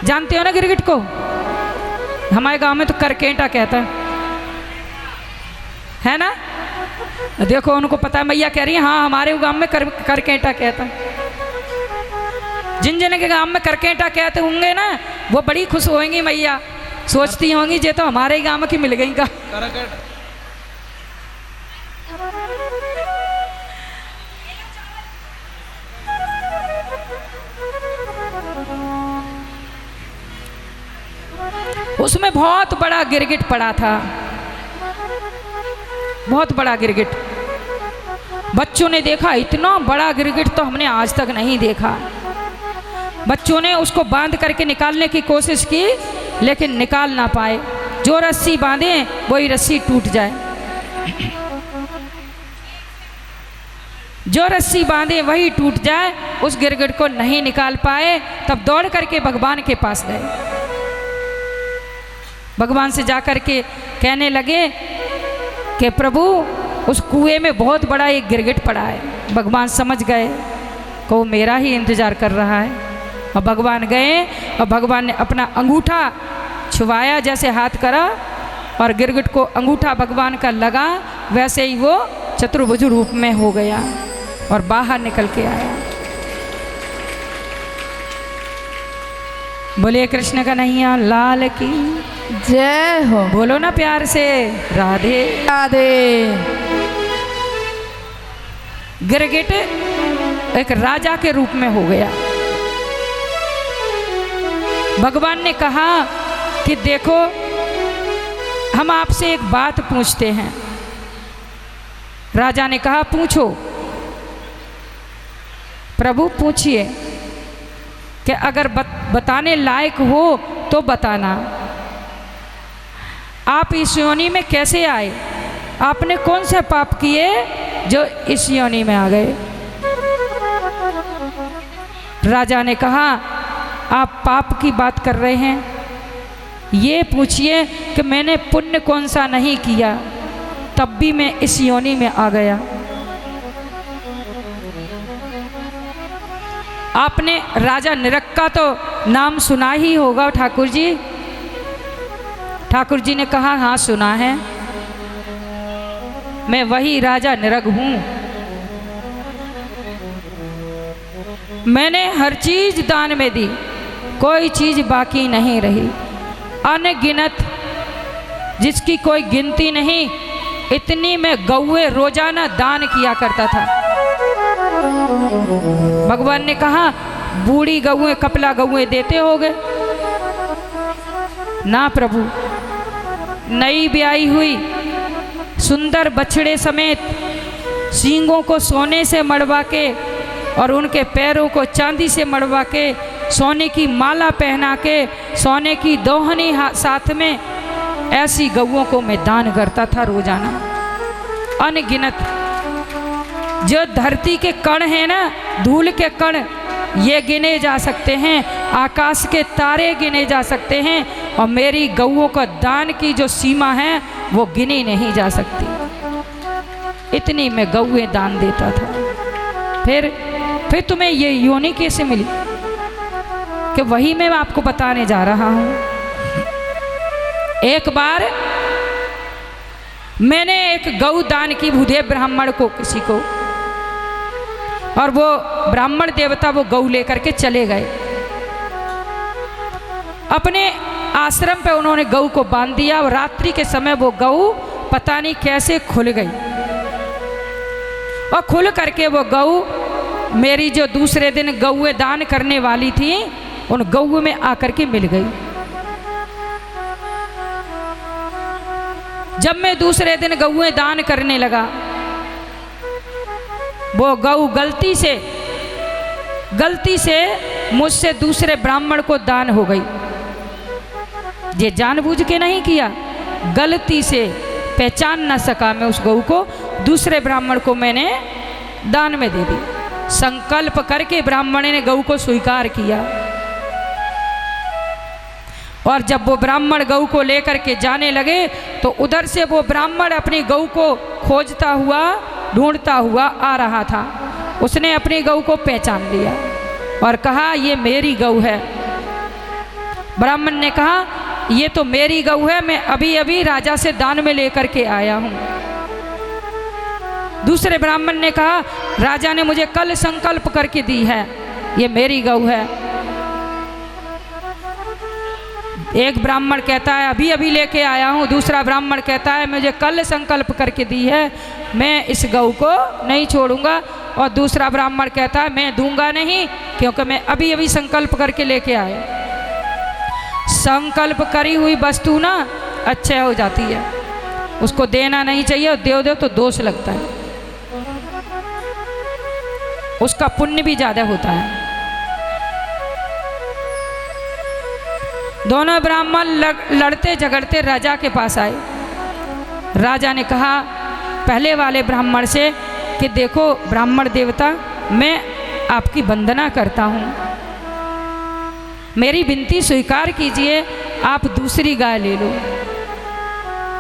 जानते हो ना गिरगिट को? हमारे गांव में तो करकेटा कहता है ना? देखो उनको पता है, मैया कह रही है हाँ हमारे गांव में करकेटा कहता है। जिन जिन के गांव में करकेटा कहते होंगे ना वो बड़ी खुश होंगी मैया, सोचती होंगी ये तो हमारे ही गांव की मिल गई का। उसमें बहुत बड़ा गिरगिट पड़ा था, बहुत बड़ा गिरगिट। बच्चों ने देखा इतना बड़ा गिरगिट तो हमने आज तक नहीं देखा। बच्चों ने उसको बांध करके निकालने की कोशिश की लेकिन निकाल ना पाए। जो रस्सी बांधे वही रस्सी टूट जाए, जो रस्सी बांधे वही टूट जाए। उस गिरगिट को नहीं निकाल पाए। तब दौड़ करके भगवान के पास गए। भगवान से जाकर के कहने लगे कि प्रभु उस कुएं में बहुत बड़ा एक गिरगिट पड़ा है। भगवान समझ गए कि वो मेरा ही इंतजार कर रहा है। और भगवान गए और भगवान ने अपना अंगूठा छुआया, जैसे हाथ करा और गिरगिट को अंगूठा भगवान का लगा, वैसे ही वो चतुर्भुज रूप में हो गया और बाहर निकल के आया। बोलिए कृष्ण कन्हैया लाल की जय हो। बोलो ना प्यार से राधे राधे। गिरगिट एक राजा के रूप में हो गया। भगवान ने कहा कि देखो हम आपसे एक बात पूछते हैं। राजा ने कहा पूछो। प्रभु पूछिए कि अगर बताने लायक हो तो बताना। आप इस योनि में कैसे आए? आपने कौन से पाप किए जो इस योनि में आ गए? राजा ने कहा आप पाप की बात कर रहे हैं, ये पूछिए कि मैंने पुण्य कौन सा नहीं किया तब भी मैं इस योनि में आ गया। आपने राजा निरक का तो नाम सुना ही होगा ठाकुर जी। ठाकुर जी ने कहा हाँ सुना है, मैं वही राजा निरग हूं। मैंने हर चीज दान में दी, कोई चीज बाकी नहीं रही। अनगिनत जिसकी कोई गिनती नहीं, इतनी मैं गौएं रोजाना दान किया करता था। भगवान ने कहा बूढ़ी गौएं कपला गौएं देते होगे? ना प्रभु, नई ब्याई हुई सुंदर बछड़े समेत सींगों को सोने से मड़वा के और उनके पैरों को चांदी से मड़वा के सोने की माला पहना के सोने की दोहनी साथ में ऐसी गौओं को मैं दान करता था रोजाना। अनगिनत जो धरती के कण हैं ना, धूल के कण, ये गिने जा सकते हैं। आकाश के तारे गिने जा सकते हैं और मेरी गौओं का दान की जो सीमा है वो गिनी नहीं जा सकती। इतनी मैं गौएं दान देता था। फिर तुम्हें ये योनि कैसे मिली? कि वही मैं आपको बताने जा रहा हूं। एक बार मैंने एक गौ दान की भूदेव ब्राह्मण को, किसी को, और वो ब्राह्मण देवता वो गौ लेकर के चले गए। अपने आश्रम पे उन्होंने गौ को बांध दिया और रात्रि के समय वो गौ पता नहीं कैसे खुल गई और खुल करके वो गौ मेरी जो दूसरे दिन गौएं दान करने वाली थी उन गऊ में आकर के मिल गई। जब मैं दूसरे दिन गऊएं दान करने लगा, वो गऊ गलती से मुझसे दूसरे ब्राह्मण को दान हो गई। ये जानबूझ के नहीं किया, गलती से पहचान न सका मैं उस गऊ को, दूसरे ब्राह्मण को मैंने दान में दे दी। संकल्प करके ब्राह्मण ने गऊ को स्वीकार किया। और जब वो ब्राह्मण गऊ को लेकर के जाने लगे तो उधर से वो ब्राह्मण अपनी गऊ को खोजता हुआ ढूंढता हुआ आ रहा था। उसने अपनी गऊ को पहचान लिया और कहा ये मेरी गऊ है। ब्राह्मण ने कहा ये तो मेरी गऊ है, मैं अभी अभी राजा से दान में लेकर के आया हूँ। दूसरे ब्राह्मण ने कहा राजा ने मुझे कल संकल्प करके दी है, ये मेरी गऊ है। एक ब्राह्मण कहता है अभी अभी लेके आया हूँ, दूसरा ब्राह्मण कहता है मुझे कल संकल्प करके दी है, मैं इस गऊ को नहीं छोड़ूंगा। और दूसरा ब्राह्मण कहता है मैं दूंगा नहीं, क्योंकि मैं अभी अभी संकल्प करके लेके आया। संकल्प करी हुई वस्तु ना अच्छे हो जाती है, उसको देना नहीं चाहिए, और दे दो तो दोष लगता है, उसका पुण्य भी ज्यादा होता है। दोनों ब्राह्मण लड़ते झगड़ते राजा के पास आए। राजा ने कहा पहले वाले ब्राह्मण से कि देखो ब्राह्मण देवता, मैं आपकी वंदना करता हूँ, मेरी विनती स्वीकार कीजिए, आप दूसरी गाय ले लो।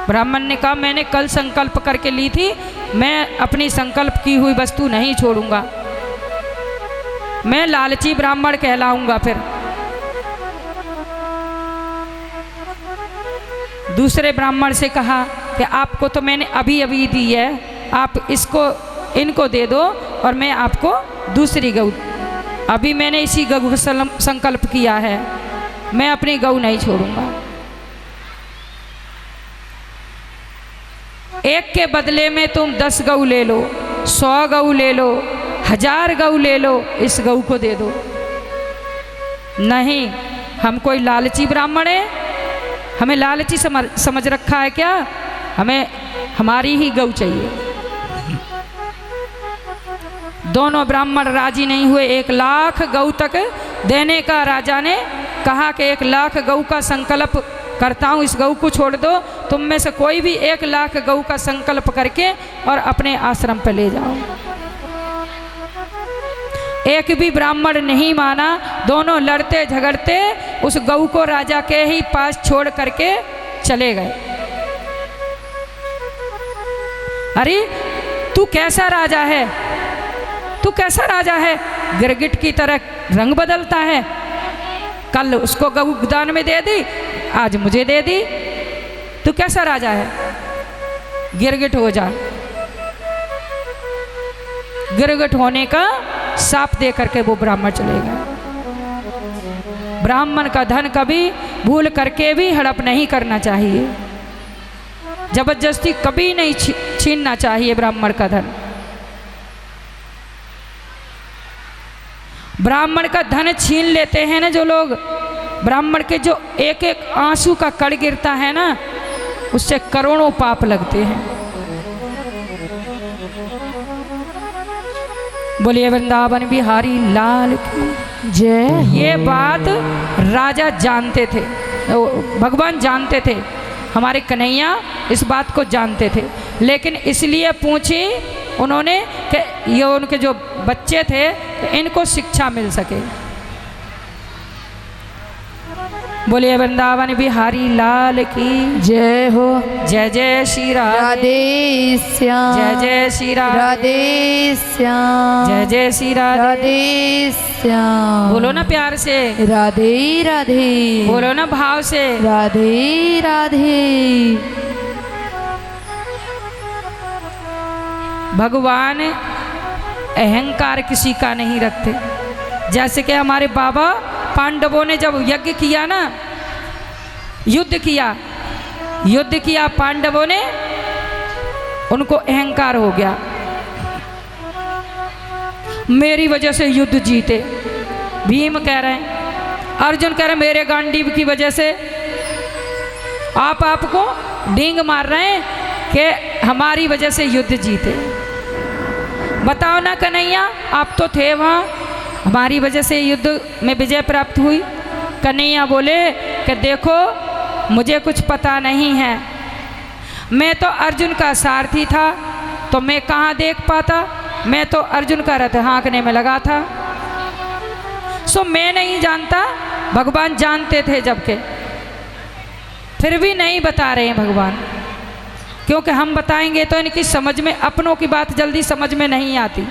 ब्राह्मण ने कहा मैंने कल संकल्प करके ली थी, मैं अपनी संकल्प की हुई वस्तु नहीं छोड़ूंगा, मैं लालची ब्राह्मण कहलाऊंगा। फिर दूसरे ब्राह्मण से कहा कि आपको तो मैंने अभी अभी दी है, आप इनको दे दो और मैं आपको दूसरी गऊ, अभी मैंने इसी गऊ का संकल्प किया है, मैं अपनी गऊ नहीं छोड़ूंगा। एक के बदले में तुम 10 गऊ ले लो, 100 गऊ ले लो, 1000 गऊ ले लो, इस गऊ को दे दो। नहीं, हम कोई लालची ब्राह्मण है, हमें लालची समझ रखा है क्या? हमें हमारी ही गऊ चाहिए। दोनों ब्राह्मण राजी नहीं हुए। 1 लाख गऊ तक देने का राजा ने कहा कि 1 लाख गऊ का संकल्प करता हूँ, इस गऊ को छोड़ दो, तुम में से कोई भी 1 लाख गऊ का संकल्प करके और अपने आश्रम पे ले जाओ। एक भी ब्राह्मण नहीं माना। दोनों लड़ते झगड़ते उस गऊ को राजा के ही पास छोड़ करके चले गए। अरे तू कैसा राजा है, तू कैसा राजा है, गिरगिट की तरह रंग बदलता है, कल उसको गऊ दान में दे दी, आज मुझे दे दी, तू कैसा राजा है, गिरगिट हो जा। गिरगिट होने का साप दे करके वो ब्राह्मण चले गए। ब्राह्मण का धन कभी भूल करके भी हड़प नहीं करना चाहिए, जबरदस्ती कभी नहीं छीनना चाहिए ब्राह्मण का धन। ब्राह्मण का धन छीन लेते हैं ना जो लोग, ब्राह्मण के जो एक एक आंसू का कण गिरता है ना, उससे करोड़ों पाप लगते हैं। बोलिए वृंदावन बिहारी लाल की जय। ये बात राजा जानते थे, भगवान जानते थे, हमारे कन्हैया इस बात को जानते थे, लेकिन इसलिए पूछी उन्होंने कि ये उनके जो बच्चे थे कि इनको शिक्षा मिल सके। बोलिए वृंदावन बिहारी लाल की जय हो। जय जय श्री राधे, राधे श्याम, जय जय श्री राधे, राधे श्याम, जय जय श्री राधे। राधे श्याम, बोलो ना प्यार से, राधे राधे, बोलो ना भाव से, राधे राधे। भगवान अहंकार किसी का नहीं रखते। जैसे कि हमारे बाबा पांडवों ने जब यज्ञ किया ना, युद्ध किया पांडवों ने, उनको अहंकार हो गया, मेरी वजह से युद्ध जीते। भीम कह रहे हैं, अर्जुन कह रहे हैं मेरे गांडीव की वजह से आप आपको डींग मार रहे हैं कि हमारी वजह से युद्ध जीते। बताओ ना कन्हैया, आप तो थे वहाँ, हमारी वजह से युद्ध में विजय प्राप्त हुई। कन्हैया बोले कि देखो मुझे कुछ पता नहीं है, मैं तो अर्जुन का सारथी था, तो मैं कहाँ देख पाता, मैं तो अर्जुन का रथ हाँकने में लगा था। सो मैं नहीं जानता, भगवान जानते थे। जबकि फिर भी नहीं बता रहे हैं भगवान, क्योंकि हम बताएंगे तो इनकी समझ में, अपनों की बात जल्दी समझ में नहीं आती,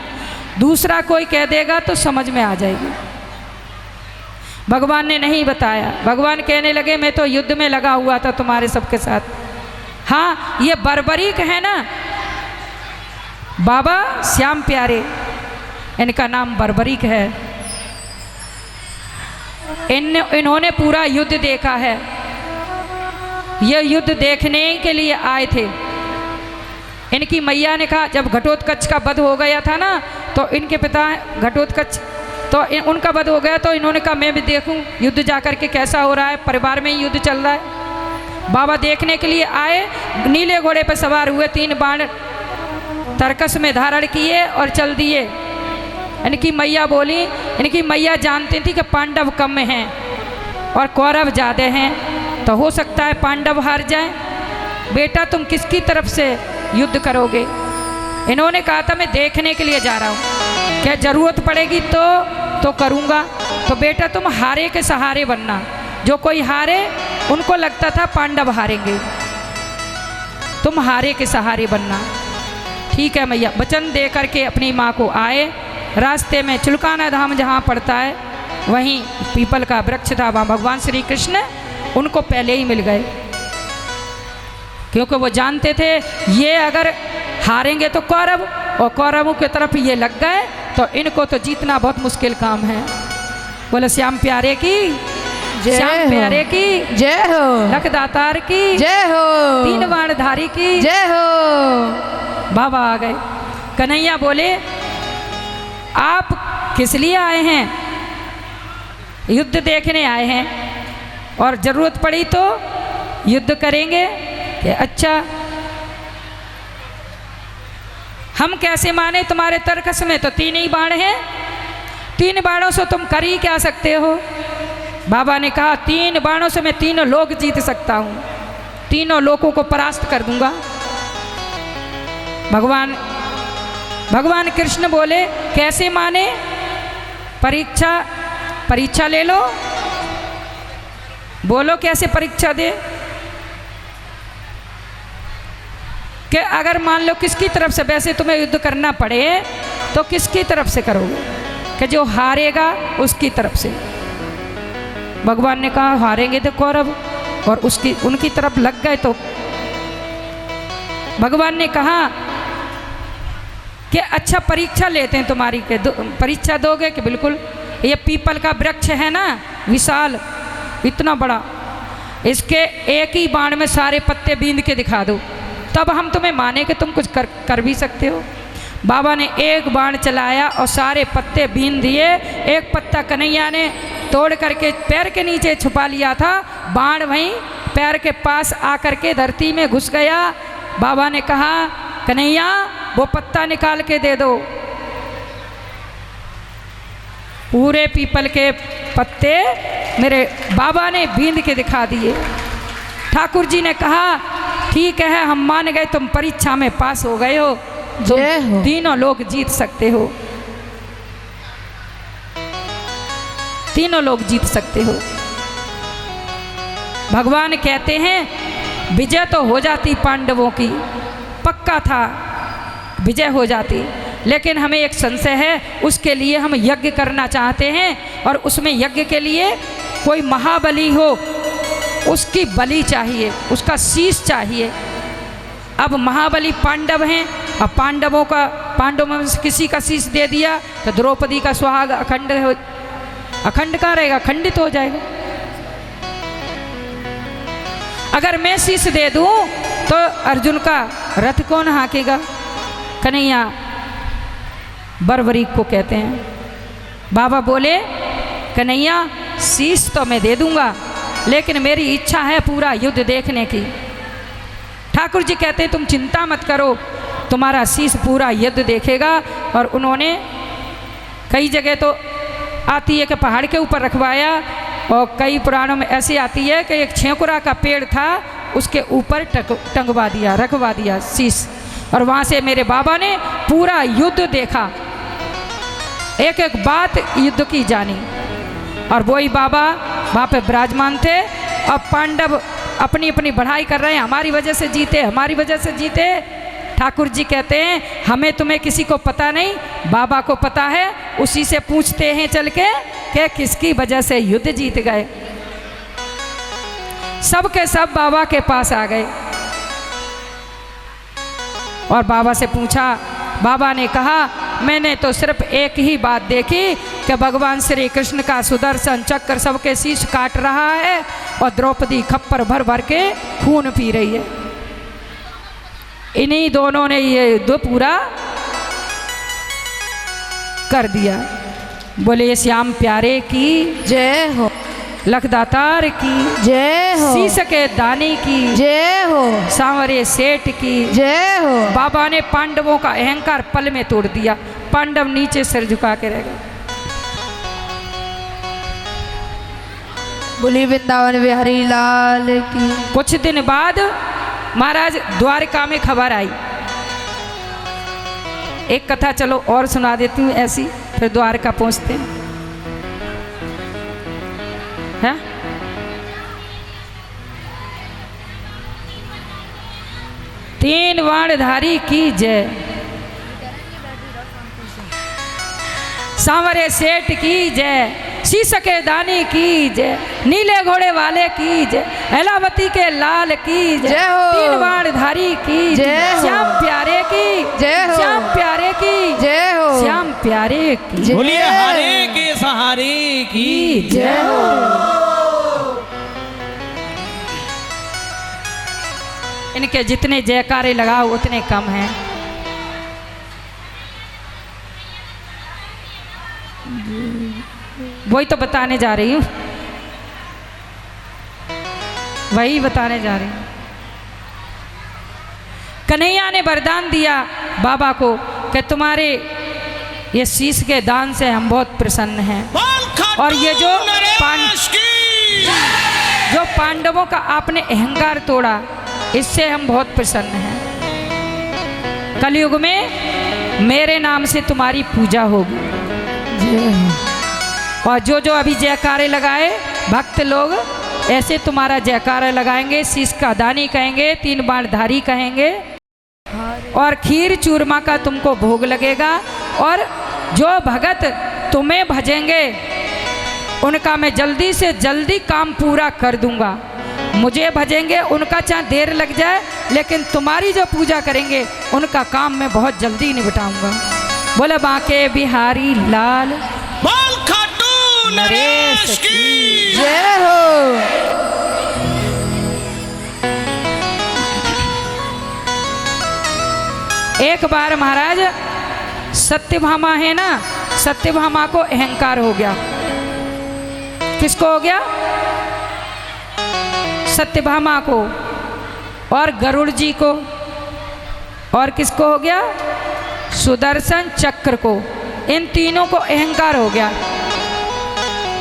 दूसरा कोई कह देगा तो समझ में आ जाएगी। भगवान ने नहीं बताया। भगवान कहने लगे मैं तो युद्ध में लगा हुआ था तुम्हारे सबके साथ। हाँ, ये बर्बरीक है ना, बाबा श्याम प्यारे, इनका नाम बर्बरीक है। इन्होंने पूरा युद्ध देखा है। ये युद्ध देखने के लिए आए थे। इनकी मैया ने कहा, जब घटोत्कच का वध हो गया था ना, तो इनके पिता घटोत्कच, तो उनका वध हो गया, तो इन्होंने कहा मैं भी देखूं युद्ध जाकर के कैसा हो रहा है, परिवार में ही युद्ध चल रहा है। बाबा देखने के लिए आए, नीले घोड़े पर सवार हुए, 3 बाण तरकस में धारण किए और चल दिए। इनकी मैया बोली, इनकी मैया जानती थी कि पांडव कम हैं और कौरव ज़्यादा हैं, तो हो सकता है पांडव हार जाएं। बेटा तुम किसकी तरफ से युद्ध करोगे? इन्होंने कहा था मैं देखने के लिए जा रहा हूँ, क्या ज़रूरत पड़ेगी तो करूँगा। तो बेटा तुम हारे के सहारे बनना। जो कोई हारे, उनको लगता था पांडव हारेंगे, तुम हारे के सहारे बनना। ठीक है मैया, वचन दे करके अपनी माँ को आए। रास्ते में चुलकाना धाम जहाँ पड़ता है, वहीं पीपल का वृक्ष था, वहाँ भगवान श्री कृष्ण उनको पहले ही मिल गए, क्योंकि वो जानते थे ये अगर हारेंगे तो कौरव, और कौरवों की तरफ ये लग गए तो इनको तो जीतना बहुत मुश्किल काम है। बोले श्याम प्यारे की जय श्याम हो। प्यारे की जय हो, लखदातार की जय हो, 3 बाणधारी की जय हो। बाबा आ गए। कन्हैया बोले आप किस लिए आए हैं? युद्ध देखने आए हैं और ज़रूरत पड़ी तो युद्ध करेंगे। कि अच्छा, हम कैसे माने तुम्हारे तर्कस में तो 3 ही बाण हैं, 3 बाणों से तुम कर ही क्या सकते हो? बाबा ने कहा 3 बाणों से मैं 3 लोक जीत सकता हूँ, 3 लोकों को परास्त कर दूंगा। भगवान कृष्ण बोले कैसे माने? परीक्षा ले लो, बोलो कैसे परीक्षा दे? कि अगर मान लो किसकी तरफ से, वैसे तुम्हें युद्ध करना पड़े तो किसकी तरफ से करोगे? कि जो हारेगा उसकी तरफ से। भगवान ने कहा हारेंगे तो कौरव, और उनकी तरफ लग गए तो भगवान ने कहा कि अच्छा परीक्षा लेते हैं तुम्हारी, के परीक्षा दोगे? कि बिल्कुल। ये पीपल का वृक्ष है ना, विशाल, इतना बड़ा, इसके एक ही बाण में सारे पत्ते बींद के दिखा दो, तब हम तुम्हें माने कि तुम कुछ कर भी सकते हो। बाबा ने एक बाण चलाया और सारे पत्ते बीन दिए। एक पत्ता कन्हैया ने तोड़ करके पैर के नीचे छुपा लिया था, बाण वहीं पैर के पास आकर के धरती में घुस गया। बाबा ने कहा कन्हैया वो पत्ता निकाल के दे दो। पूरे पीपल के पत्ते मेरे बाबा ने बींद के दिखा दिए। ठाकुर जी ने कहा ठीक है, हम मान गए, तुम परीक्षा में पास हो गए हो, तुम 3 लोग जीत सकते हो, 3 लोग जीत सकते हो। भगवान कहते हैं विजय तो हो जाती पांडवों की, पक्का था विजय हो जाती, लेकिन हमें एक संशय है, उसके लिए हम यज्ञ करना चाहते हैं और उसमें यज्ञ के लिए कोई महाबली हो, उसकी बलि चाहिए, उसका शीश चाहिए। अब महाबली पांडव हैं, अब पांडवों में से किसी का शीश दे दिया तो द्रौपदी का सुहाग अखंड का रहेगा, खंडित हो जाएगा। अगर मैं शीश दे दूं तो अर्जुन का रथ कौन हाँकेगा? कन्हैया बर्बरीक को कहते हैं। बाबा बोले कन्हैया शीश तो मैं दे दूंगा, लेकिन मेरी इच्छा है पूरा युद्ध देखने की। ठाकुर जी कहते हैं तुम चिंता मत करो, तुम्हारा शीश पूरा युद्ध देखेगा। और उन्होंने कई जगह तो आती है कि पहाड़ के ऊपर रखवाया, और कई पुराणों में ऐसी आती है कि एक छेकुरा का पेड़ था, उसके ऊपर टंगवा दिया, रखवा दिया शीश, और वहाँ से मेरे बाबा ने पूरा युद्ध देखा, एक एक बात युद्ध की जानी। और वही बाबा वहाँ पे विराजमान थे। और अपनी अपनी बढ़ाई कर रहे हैं, हमारी वजह से जीते, हमारी वजह से जीते। ठाकुर जी कहते हैं हमें तुम्हें किसी को पता नहीं, बाबा को पता है, उसी से पूछते हैं चल के कि किसकी वजह से युद्ध जीत गए। सब के सब बाबा के पास आ गए और बाबा से पूछा। बाबा ने कहा मैंने तो सिर्फ एक ही बात देखी कि भगवान श्री कृष्ण का सुदर्शन चक्र सबके शीश काट रहा है और द्रौपदी खप्पर भर भर के खून पी रही है। इन्हीं दोनों ने ये युद्ध पूरा कर दिया। बोले श्याम प्यारे की जय हो, लखदातार की जय हो, शीश के दानी की जय हो, सांवरे सेठ की जय हो। बाबा ने पांडवों का अहंकार पल में तोड़ दिया। पांडव नीचे सिर झुका के रह गए। बोली वृंदावन बिहारी लाल की। कुछ दिन बाद महाराज द्वारका में खबर आई। एक कथा चलो और सुना देती हूँ ऐसी, फिर द्वारका पहुंचते हैं। 3 बाणधारी की जय, सांवरे सेठ की जय, शीश के दानी की जय, नीले घोड़े वाले की जय, एलावती के लाल की जय, जय हो। 3 बाणधारी की जय हो। श्याम प्यारे की जय हो। श्याम प्यारे की जय हो, श्याम प्यारे की जय। बोलिए हरे के सहारे की जय हो। इनके जितने जयकारे लगाओ उतने कम हैं। वही तो बताने जा रही हूँ, वही बताने जा रही हूँ। कन्हैया ने वरदान दिया बाबा को कि तुम्हारे ये शीश के दान से हम बहुत प्रसन्न हैं, और ये जो पांडवों का आपने अहंकार तोड़ा, इससे हम बहुत प्रसन्न हैं। कलयुग में मेरे नाम से तुम्हारी पूजा होगी। और जो जो अभी जयकारे लगाए भक्त लोग, ऐसे तुम्हारा जयकारा लगाएंगे, शीश का दानी कहेंगे, 3 बाणधारी कहेंगे, और खीर चूरमा का तुमको भोग लगेगा। और जो भगत तुम्हें भजेंगे उनका मैं जल्दी से जल्दी काम पूरा कर दूंगा। मुझे भजेंगे उनका चाहे देर लग जाए, लेकिन तुम्हारी जो पूजा करेंगे उनका काम मैं बहुत जल्दी निपटाऊंगा। बोले बांके बिहारी लाल नरेश की जय हो। एक बार महाराज सत्यभामा है ना, सत्यभामा को अहंकार हो गया। किसको हो गया? सत्यभामा को, और गरुड़ जी को, और किसको हो गया? सुदर्शन चक्र को। इन तीनों को अहंकार हो गया।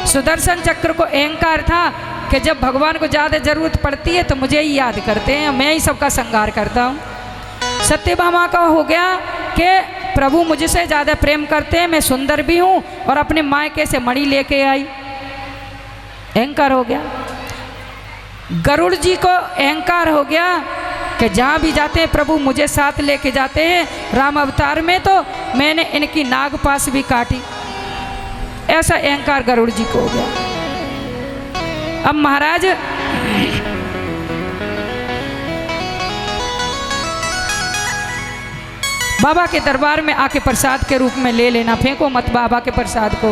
सुदर्शन चक्र को अहंकार था कि जब भगवान को ज़्यादा ज़रूरत पड़ती है तो मुझे ही याद करते हैं, मैं ही सबका संहार करता हूँ। सत्यभामा का हो गया कि प्रभु मुझसे ज़्यादा प्रेम करते हैं, मैं सुंदर भी हूँ और अपने मायके से मणि लेके आई, अहंकार हो गया। गरुड़ जी को अहंकार हो गया कि जहाँ भी जाते हैं प्रभु मुझे साथ लेके जाते हैं। राम अवतार में तो मैंने इनकी नागपाश भी काटी, ऐसा अहंकार गरुड़ जी को हो गया। अब महाराज बाबा के दरबार में आके प्रसाद के रूप में ले लेना, फेंको मत बाबा के प्रसाद को।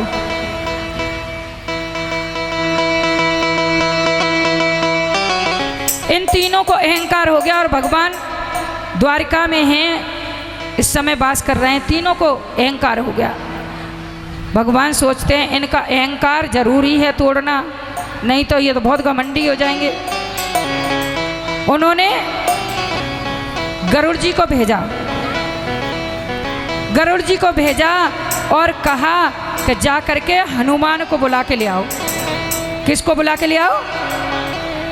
इन तीनों को अहंकार हो गया और भगवान द्वारका में हैं, इस समय वास कर रहे हैं। तीनों को अहंकार हो गया। भगवान सोचते हैं इनका अहंकार जरूरी है तोड़ना, नहीं तो ये तो बहुत घमंडी हो जाएंगे। उन्होंने गरुड़ जी को भेजा, गरुड़ जी को भेजा और कहा कि जा करके हनुमान को बुला के ले आओ। किसको बुला के ले आओ?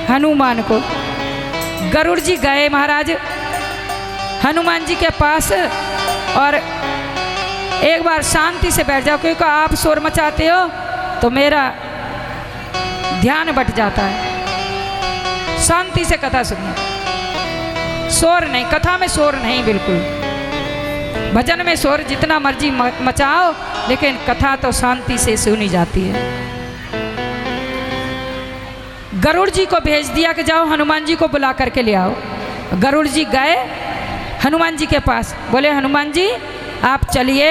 हनुमान को। गरुड़ जी गए महाराज हनुमान जी के पास, और एक बार शांति से बैठ जाओ, क्योंकि आप शोर मचाते हो तो मेरा ध्यान बट जाता है। शांति से कथा सुनिए, शोर नहीं, कथा में शोर नहीं बिल्कुल। भजन में शोर जितना मर्जी मचाओ, लेकिन कथा तो शांति से सुनी जाती है। गरुड़ जी को भेज दिया कि जाओ हनुमान जी को बुला करके ले आओ। गरुड़ जी गए हनुमान जी के पास, बोले हनुमान जी आप चलिए,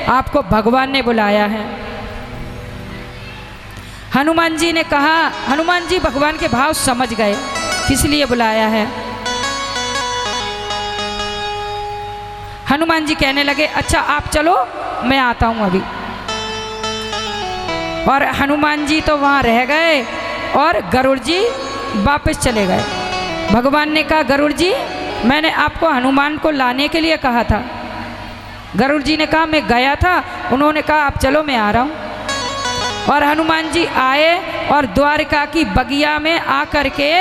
आपको भगवान ने बुलाया है। हनुमान जी ने कहा, हनुमान जी भगवान के भाव समझ गए किस लिए बुलाया है। हनुमान जी कहने लगे अच्छा आप चलो, मैं आता हूं अभी। और हनुमान जी तो वहां रह गए और गरुड़ जी वापस चले गए। भगवान ने कहा गरुड़ जी मैंने आपको हनुमान को लाने के लिए कहा था। गरुड़ जी ने कहा मैं गया था, उन्होंने कहा आप चलो मैं आ रहा हूं। और हनुमान जी आए और द्वारका की बगिया में आकर के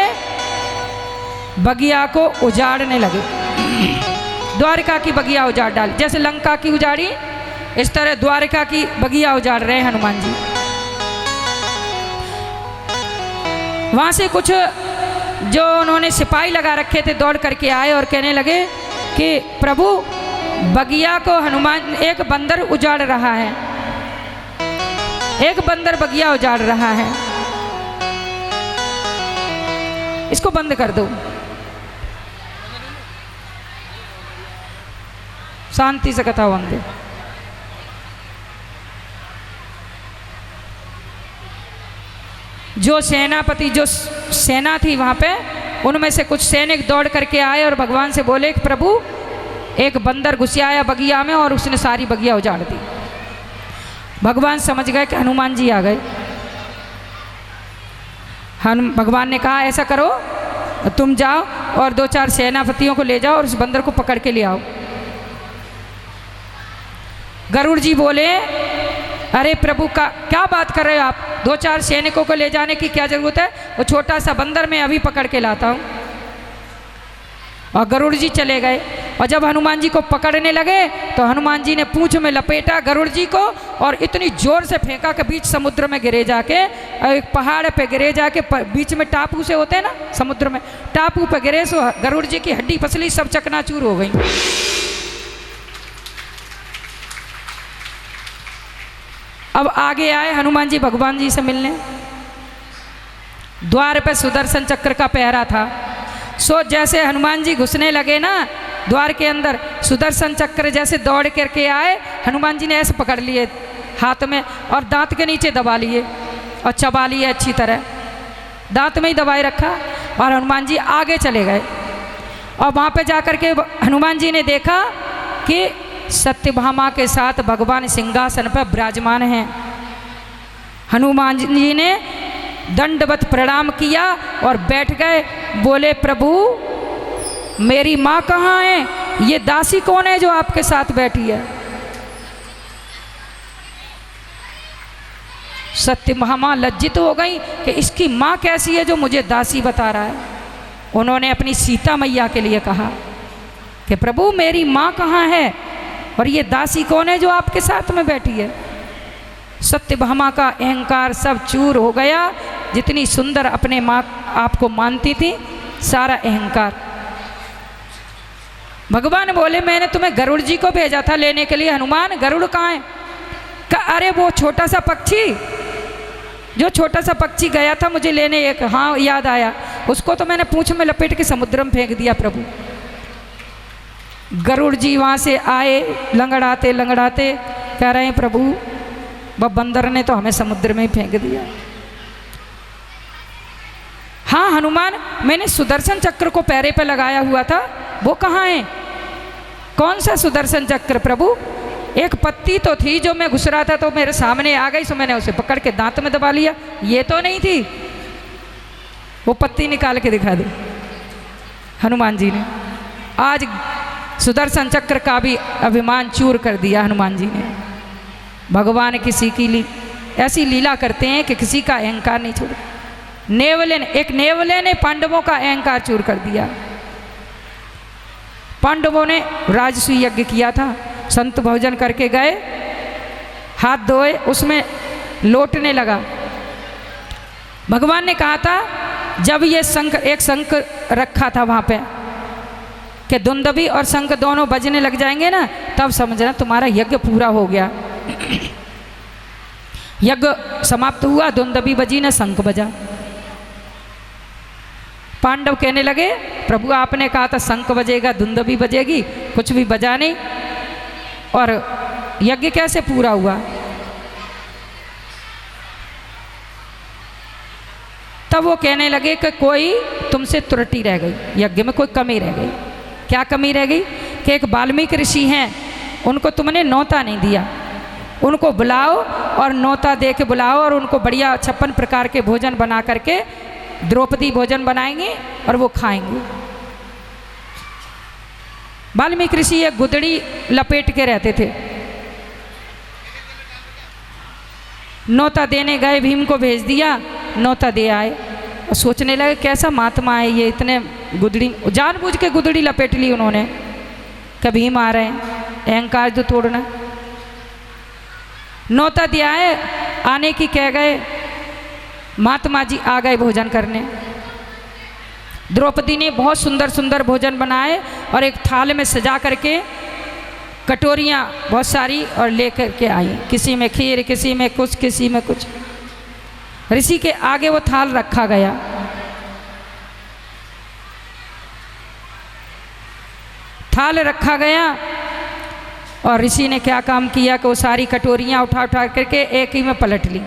बगिया को उजाड़ने लगे। द्वारका की बगिया उजाड़ डाली, जैसे लंका की उजाड़ी इस तरह द्वारका की बगिया उजाड़ रहे हैं हनुमान जी। वहां से कुछ जो उन्होंने सिपाही लगा रखे थे दौड़ करके आए और कहने लगे कि प्रभु बगिया को हनुमान, एक बंदर उजाड़ रहा है, एक बंदर बगिया उजाड़ रहा है, इसको बंद कर दो। शांति से कथा बंद। जो सेनापति, जो सेना थी वहां पे, उनमें से कुछ सैनिक दौड़ करके आए और भगवान से बोले कि प्रभु एक बंदर घुस आया बगिया में और उसने सारी बगिया उजाड़ दी। भगवान समझ गए कि हनुमान जी आ गए। भगवान ने कहा ऐसा करो तुम जाओ और 2-4 सेनापतियों को ले जाओ और उस बंदर को पकड़ के ले आओ। गरुड़ जी बोले अरे प्रभु का क्या बात कर रहे हो आप, 2-4 सैनिकों को ले जाने की क्या जरूरत है, वो छोटा सा बंदर मैं अभी पकड़ के लाता हूं। और गरुड़ जी चले गए और जब हनुमान जी को पकड़ने लगे तो हनुमान जी ने पूंछ में लपेटा गरुड़ जी को और इतनी जोर से फेंका कि बीच समुद्र में गिरे जाके, एक पहाड़ पे गिरे जाके, बीच में टापू से होते हैं ना समुद्र में, टापू पे गिरे सो गरुड़ जी की हड्डी पसली सब चकनाचूर हो गई। अब आगे आए हनुमान जी भगवान जी से मिलने। द्वार पे सुदर्शन चक्र का पहरा था। सो जैसे हनुमान जी घुसने लगे ना द्वार के अंदर, सुदर्शन चक्र जैसे दौड़ करके आए, हनुमान जी ने ऐसे पकड़ लिए हाथ में और दांत के नीचे दबा लिए और चबा लिए अच्छी तरह, दांत में ही दबाए रखा और हनुमान जी आगे चले गए। और वहाँ पे जाकर के हनुमान जी ने देखा कि सत्यभामा के साथ भगवान सिंहासन पर विराजमान हैं। हनुमान जी ने दंडवत प्रणाम किया और बैठ गए। बोले प्रभु मेरी माँ कहाँ है, ये दासी कौन है जो आपके साथ बैठी है। सत्यभामा लज्जित हो गई कि इसकी माँ कैसी है जो मुझे दासी बता रहा है। उन्होंने अपनी सीता मैया के लिए कहा कि प्रभु मेरी माँ कहाँ है और ये दासी कौन है जो आपके साथ में बैठी है। सत्यभामा का अहंकार सब चूर हो गया, जितनी सुंदर अपने माँ आपको मानती थी, सारा अहंकार। भगवान बोले मैंने तुम्हें गरुड़ जी को भेजा था लेने के लिए, हनुमान गरुड़ कहाँ है। अरे वो छोटा सा पक्षी, जो छोटा सा पक्षी गया था मुझे लेने, एक हाँ याद आया, उसको तो मैंने पूंछ में लपेट के समुद्र में फेंक दिया प्रभु। गरुड़ जी वहाँ से आए लंगड़ाते लंगड़ाते, कह रहे हैं प्रभु वह बंदर ने तो हमें समुद्र में ही फेंक दिया। हाँ हनुमान, मैंने सुदर्शन चक्र को पैरे पे लगाया हुआ था, वो कहाँ है। कौन सा सुदर्शन चक्र प्रभु। एक पत्ती तो थी जो मैं घुस रहा था तो मेरे सामने आ गई, सो मैंने उसे पकड़ के दांत में दबा लिया। ये तो नहीं थी, वो पत्ती निकाल के दिखा दी हनुमान जी ने। आज सुदर्शन चक्र का भी अभिमान चूर कर दिया हनुमान जी ने। भगवान किसी की ऐसी लीला करते हैं कि किसी का अहंकार नहीं छोड़। नेवले ने पांडवों का अहंकार चूर कर दिया। पांडवों ने राजसूय यज्ञ किया था, संत भोजन करके गए, हाथ धोए, उसमें लौटने लगा। भगवान ने कहा था जब ये शंख, एक शंख रखा था वहाँ पे कि दुंदुभी और शंख दोनों बजने लग जाएंगे ना, तब समझना तुम्हारा यज्ञ पूरा हो गया। यज्ञ समाप्त हुआ, दुंदुभी बजी ना शंख बजा। पांडव कहने लगे प्रभु आपने कहा था शंख बजेगा दुंदुभी बजेगी, कुछ भी बजा नहीं, और यज्ञ कैसे पूरा हुआ। तब वो कहने लगे कि कोई तुमसे त्रुटि रह गई, यज्ञ में कोई कमी रह गई। क्या कमी रह गई कि एक वाल्मीकि ऋषि हैं, उनको तुमने नौता नहीं दिया, उनको बुलाओ और नौता दे के बुलाओ, और उनको बढ़िया 56 प्रकार के भोजन बना करके द्रौपदी भोजन बनाएंगे और वो खाएंगे। वाल्मीकि ऋषि एक गुदड़ी लपेट के रहते थे। नौता देने गए, भीम को भेज दिया, नौता दे आए और सोचने लगे कैसा महात्मा है ये, इतने गुदड़ी, जानबूझ के गुदड़ी लपेट ली उन्होंने कि भीम आ रहे हैं, अहंकार जो तोड़ना। नौता दिया है, आने की कह गए, महात्मा जी आ गए भोजन करने। द्रौपदी ने बहुत सुंदर सुंदर भोजन बनाए और एक थाल में सजा करके कटोरियाँ बहुत सारी और लेकर के आई, किसी में खीर, किसी में कुछ, किसी में कुछ। ऋषि के आगे वो थाल रखा गया। थाल रखा गया और ऋषि ने क्या काम किया कि वो सारी कटोरियाँ उठा उठा करके एक ही में पलट ली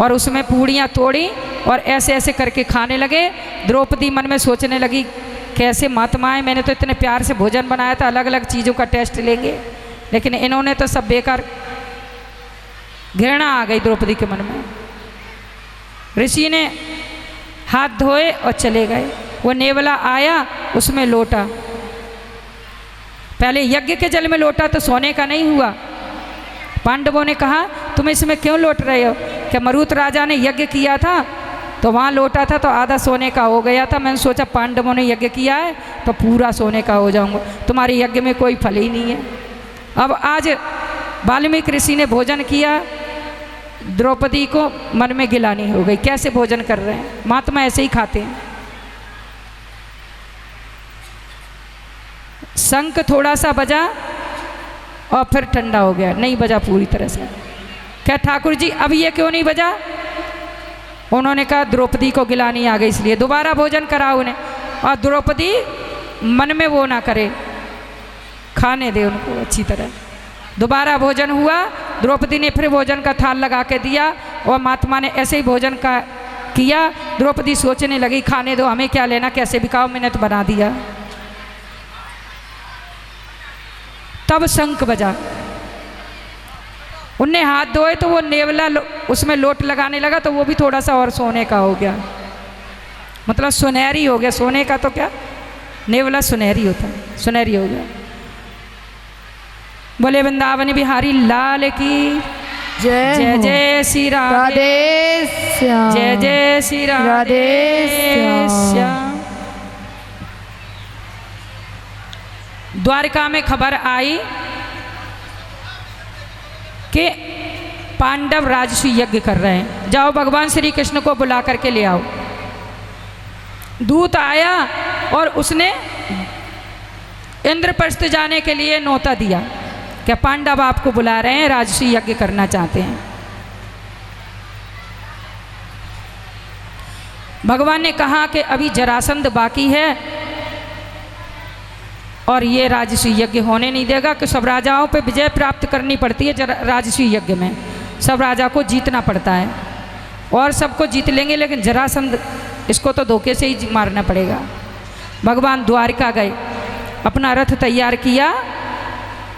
और उसमें पूड़ियाँ तोड़ी और ऐसे ऐसे करके खाने लगे। द्रौपदी मन में सोचने लगी कैसे महात्मा है, मैंने तो इतने प्यार से भोजन बनाया था, अलग अलग चीज़ों का टेस्ट लेंगे, लेकिन इन्होंने तो सब बेकार। घृणा आ गई द्रौपदी के मन में। ऋषि ने हाथ धोए और चले गए। वो नेवला आया, उसमें लोटा, पहले यज्ञ के जल में लोटा तो सोने का नहीं हुआ। पांडवों ने कहा तुम इसमें क्यों लौट रहे हो, कि मरुत राजा ने यज्ञ किया था तो वहाँ लौटा था तो आधा सोने का हो गया था, मैंने सोचा पांडवों ने यज्ञ किया है तो पूरा सोने का हो जाऊंगा, तुम्हारे यज्ञ में कोई फल ही नहीं है। अब आज वाल्मीकि ऋषि ने भोजन किया, द्रौपदी को मन में गिलानी हो गई, कैसे भोजन कर रहे हैं, महात्मा ऐसे ही खाते हैं। शंख थोड़ा सा बजा और फिर ठंडा हो गया, नहीं बजा पूरी तरह से। क्या ठाकुर जी अब ये क्यों नहीं बजा? उन्होंने कहा द्रौपदी को गिलानी आ गई इसलिए दोबारा भोजन करा उन्हें, और द्रौपदी मन में वो ना करे, खाने दे उनको अच्छी तरह। दोबारा भोजन हुआ, द्रौपदी ने फिर भोजन का थाल लगा के दिया और महात्मा ने ऐसे ही भोजन का किया। द्रौपदी सोचने लगी खाने दो, हमें क्या लेना, कैसे भी खाओ, मैंने तो बना दिया। तब शंख बजा, उनने हाथ धोए तो वो नेवला उसमें लोट लगाने लगा तो वो भी थोड़ा सा और सोने का हो गया, मतलब सुनहरी हो गया। सोने का तो क्या, नेवला सुनहरी होता है, सुनहरी हो गया। बोले वृंदावन बिहारी लाल की जय जय हो। जय श्री राम, राधे श्याम, जय जय श्री राम, राधे श्याम। द्वारका में खबर आई कि पांडव राजसूय यज्ञ कर रहे हैं, जाओ भगवान श्री कृष्ण को बुला करके ले आओ। दूत आया और उसने इंद्रप्रस्थ जाने के लिए न्योता दिया कि पांडव आपको बुला रहे हैं, राजसूय यज्ञ करना चाहते हैं। भगवान ने कहा कि अभी जरासंध बाकी है और ये राजसूय यज्ञ होने नहीं देगा, कि सब राजाओं पे विजय प्राप्त करनी पड़ती है राजसूय यज्ञ में, सब राजा को जीतना पड़ता है और सबको जीत लेंगे, लेकिन जरासंध इसको तो धोखे से ही मारना पड़ेगा। भगवान द्वारका गए, अपना रथ तैयार किया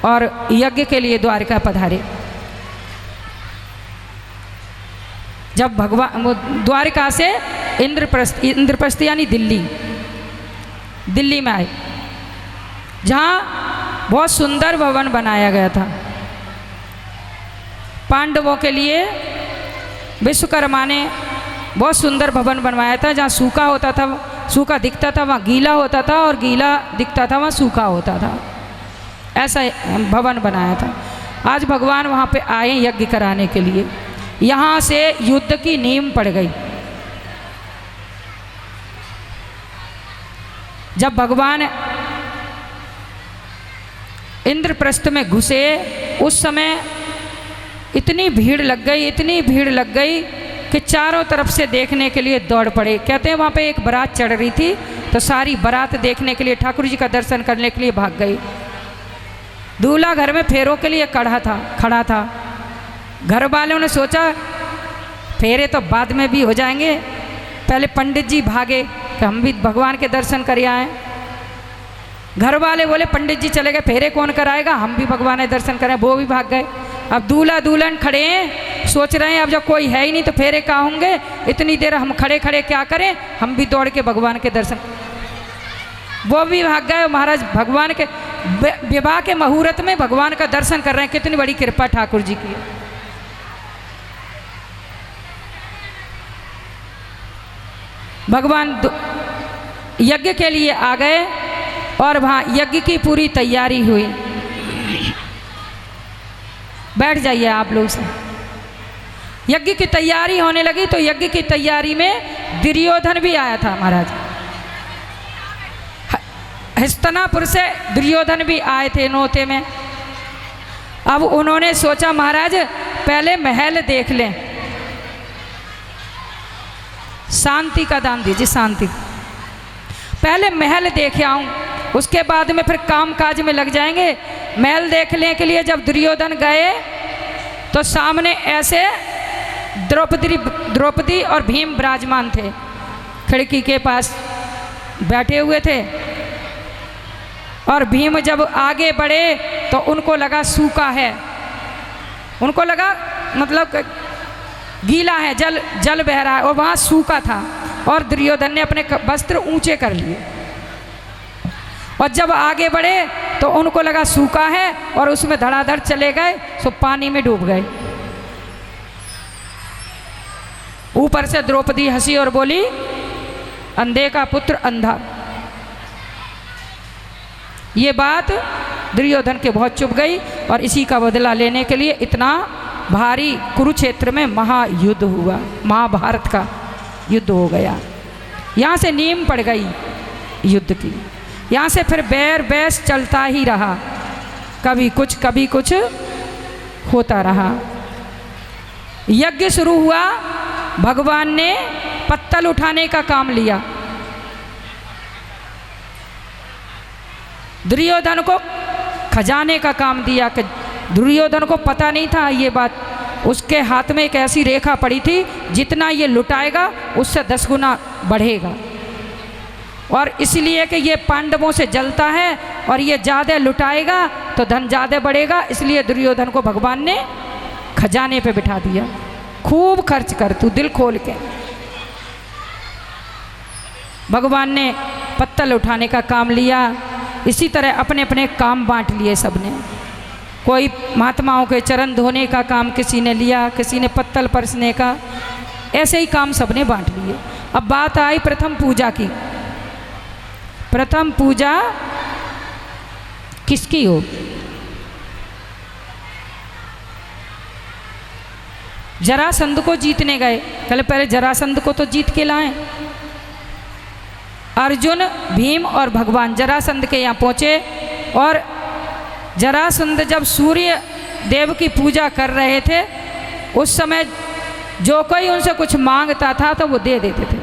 और यज्ञ के लिए द्वारका पधारे। जब भगवान द्वारका से इंद्रप्रस्थ यानी दिल्ली में आए, जहाँ बहुत सुंदर भवन बनाया गया था पांडवों के लिए। विश्वकर्मा ने बहुत सुंदर भवन बनवाया था, जहाँ सूखा होता था, सूखा दिखता था वहाँ गीला होता था, और गीला दिखता था वहाँ सूखा होता था, ऐसा भवन बनाया था। आज भगवान वहाँ पे आए यज्ञ कराने के लिए। यहाँ से युद्ध की नींव पड़ गई। जब भगवान इंद्रप्रस्थ में घुसे उस समय इतनी भीड़ लग गई कि चारों तरफ से देखने के लिए दौड़ पड़े। कहते हैं वहाँ पे एक बारात चढ़ रही थी तो सारी बारात देखने के लिए ठाकुर जी का दर्शन करने के लिए भाग गई। दूल्हा घर में फेरों के लिए खड़ा था। घर वालों ने सोचा फेरे तो बाद में भी हो जाएंगे, पहले पंडित जी भागे कि हम भी भगवान के दर्शन कर आए। घर वाले बोले पंडित जी चले गए, फेरे कौन कराएगा, हम भी भगवान के दर्शन करें, वो भी भाग गए। अब दूल्हा दुल्हन खड़े हैं, सोच रहे हैं अब जब कोई है ही नहीं तो फेरे कहाँ होंगे, इतनी देर हम खड़े खड़े क्या करें, हम भी दौड़ के भगवान के दर्शन। वो भी भाग गए। महाराज भगवान के विवाह के मुहूर्त में भगवान का दर्शन कर रहे हैं, कितनी बड़ी कृपा ठाकुर जी की। भगवान यज्ञ के लिए आ गए और वहाँ यज्ञ की पूरी तैयारी हुई। बैठ जाइए आप लोग से। यज्ञ की तैयारी होने लगी तो यज्ञ की तैयारी में दुर्योधन भी आया था महाराज। हस्तिनापुर से दुर्योधन भी आए थे नौते में। अब उन्होंने सोचा महाराज पहले महल देख लें, शांति का दान दीजिए, शांति पहले महल देख आऊं, उसके बाद में फिर काम काज में लग जाएंगे। महल देखने के लिए जब दुर्योधन गए तो सामने ऐसे द्रौपदी और भीम विराजमान थे, खिड़की के पास बैठे हुए थे। और भीम जब आगे बढ़े तो उनको लगा सूखा है, उनको लगा मतलब गीला है, जल बह रहा है, और वहाँ सूखा था। और दुर्योधन ने अपने वस्त्र ऊंचे कर लिए और जब आगे बढ़े तो उनको लगा सूखा है और उसमें धड़ाधड़ चले गए, सो पानी में डूब गए। ऊपर से द्रौपदी हंसी और बोली अंधे का पुत्र अंधा। ये बात दुर्योधन के बहुत चुभ गई और इसी का बदला लेने के लिए इतना भारी कुरुक्षेत्र में महायुद्ध हुआ, महाभारत का युद्ध हो गया। यहाँ से नीम पड़ गई युद्ध की। यहाँ से फिर बैर बैस चलता ही रहा, कभी कुछ होता रहा। यज्ञ शुरू हुआ, भगवान ने पत्तल उठाने का काम लिया। दुर्योधन को खजाने का काम दिया कि दुर्योधन को पता नहीं था ये बात। उसके हाथ में एक ऐसी रेखा पड़ी थी, जितना ये लुटाएगा उससे 10 गुना बढ़ेगा, और इसलिए कि ये पांडवों से जलता है और ये ज़्यादा लुटाएगा तो धन ज़्यादा बढ़ेगा। इसलिए दुर्योधन को भगवान ने खजाने पे बिठा दिया, खूब खर्च कर तू दिल खोल के। भगवान ने पत्तल उठाने का काम लिया। इसी तरह अपने अपने काम बांट लिए सबने। कोई महात्माओं के चरण धोने का काम किसी ने लिया, किसी ने पत्तल परसने का, ऐसे ही काम सबने बांट लिए। अब बात आई प्रथम पूजा की। प्रथम पूजा किसकी हो? जरासंध को जीतने गए। पहले जरासंध को तो जीत के लाएं। अर्जुन, भीम और भगवान जरासंध के यहाँ पहुँचे और जरासंध जब सूर्य देव की पूजा कर रहे थे उस समय जो कोई उनसे कुछ मांगता था तो वो दे देते थे।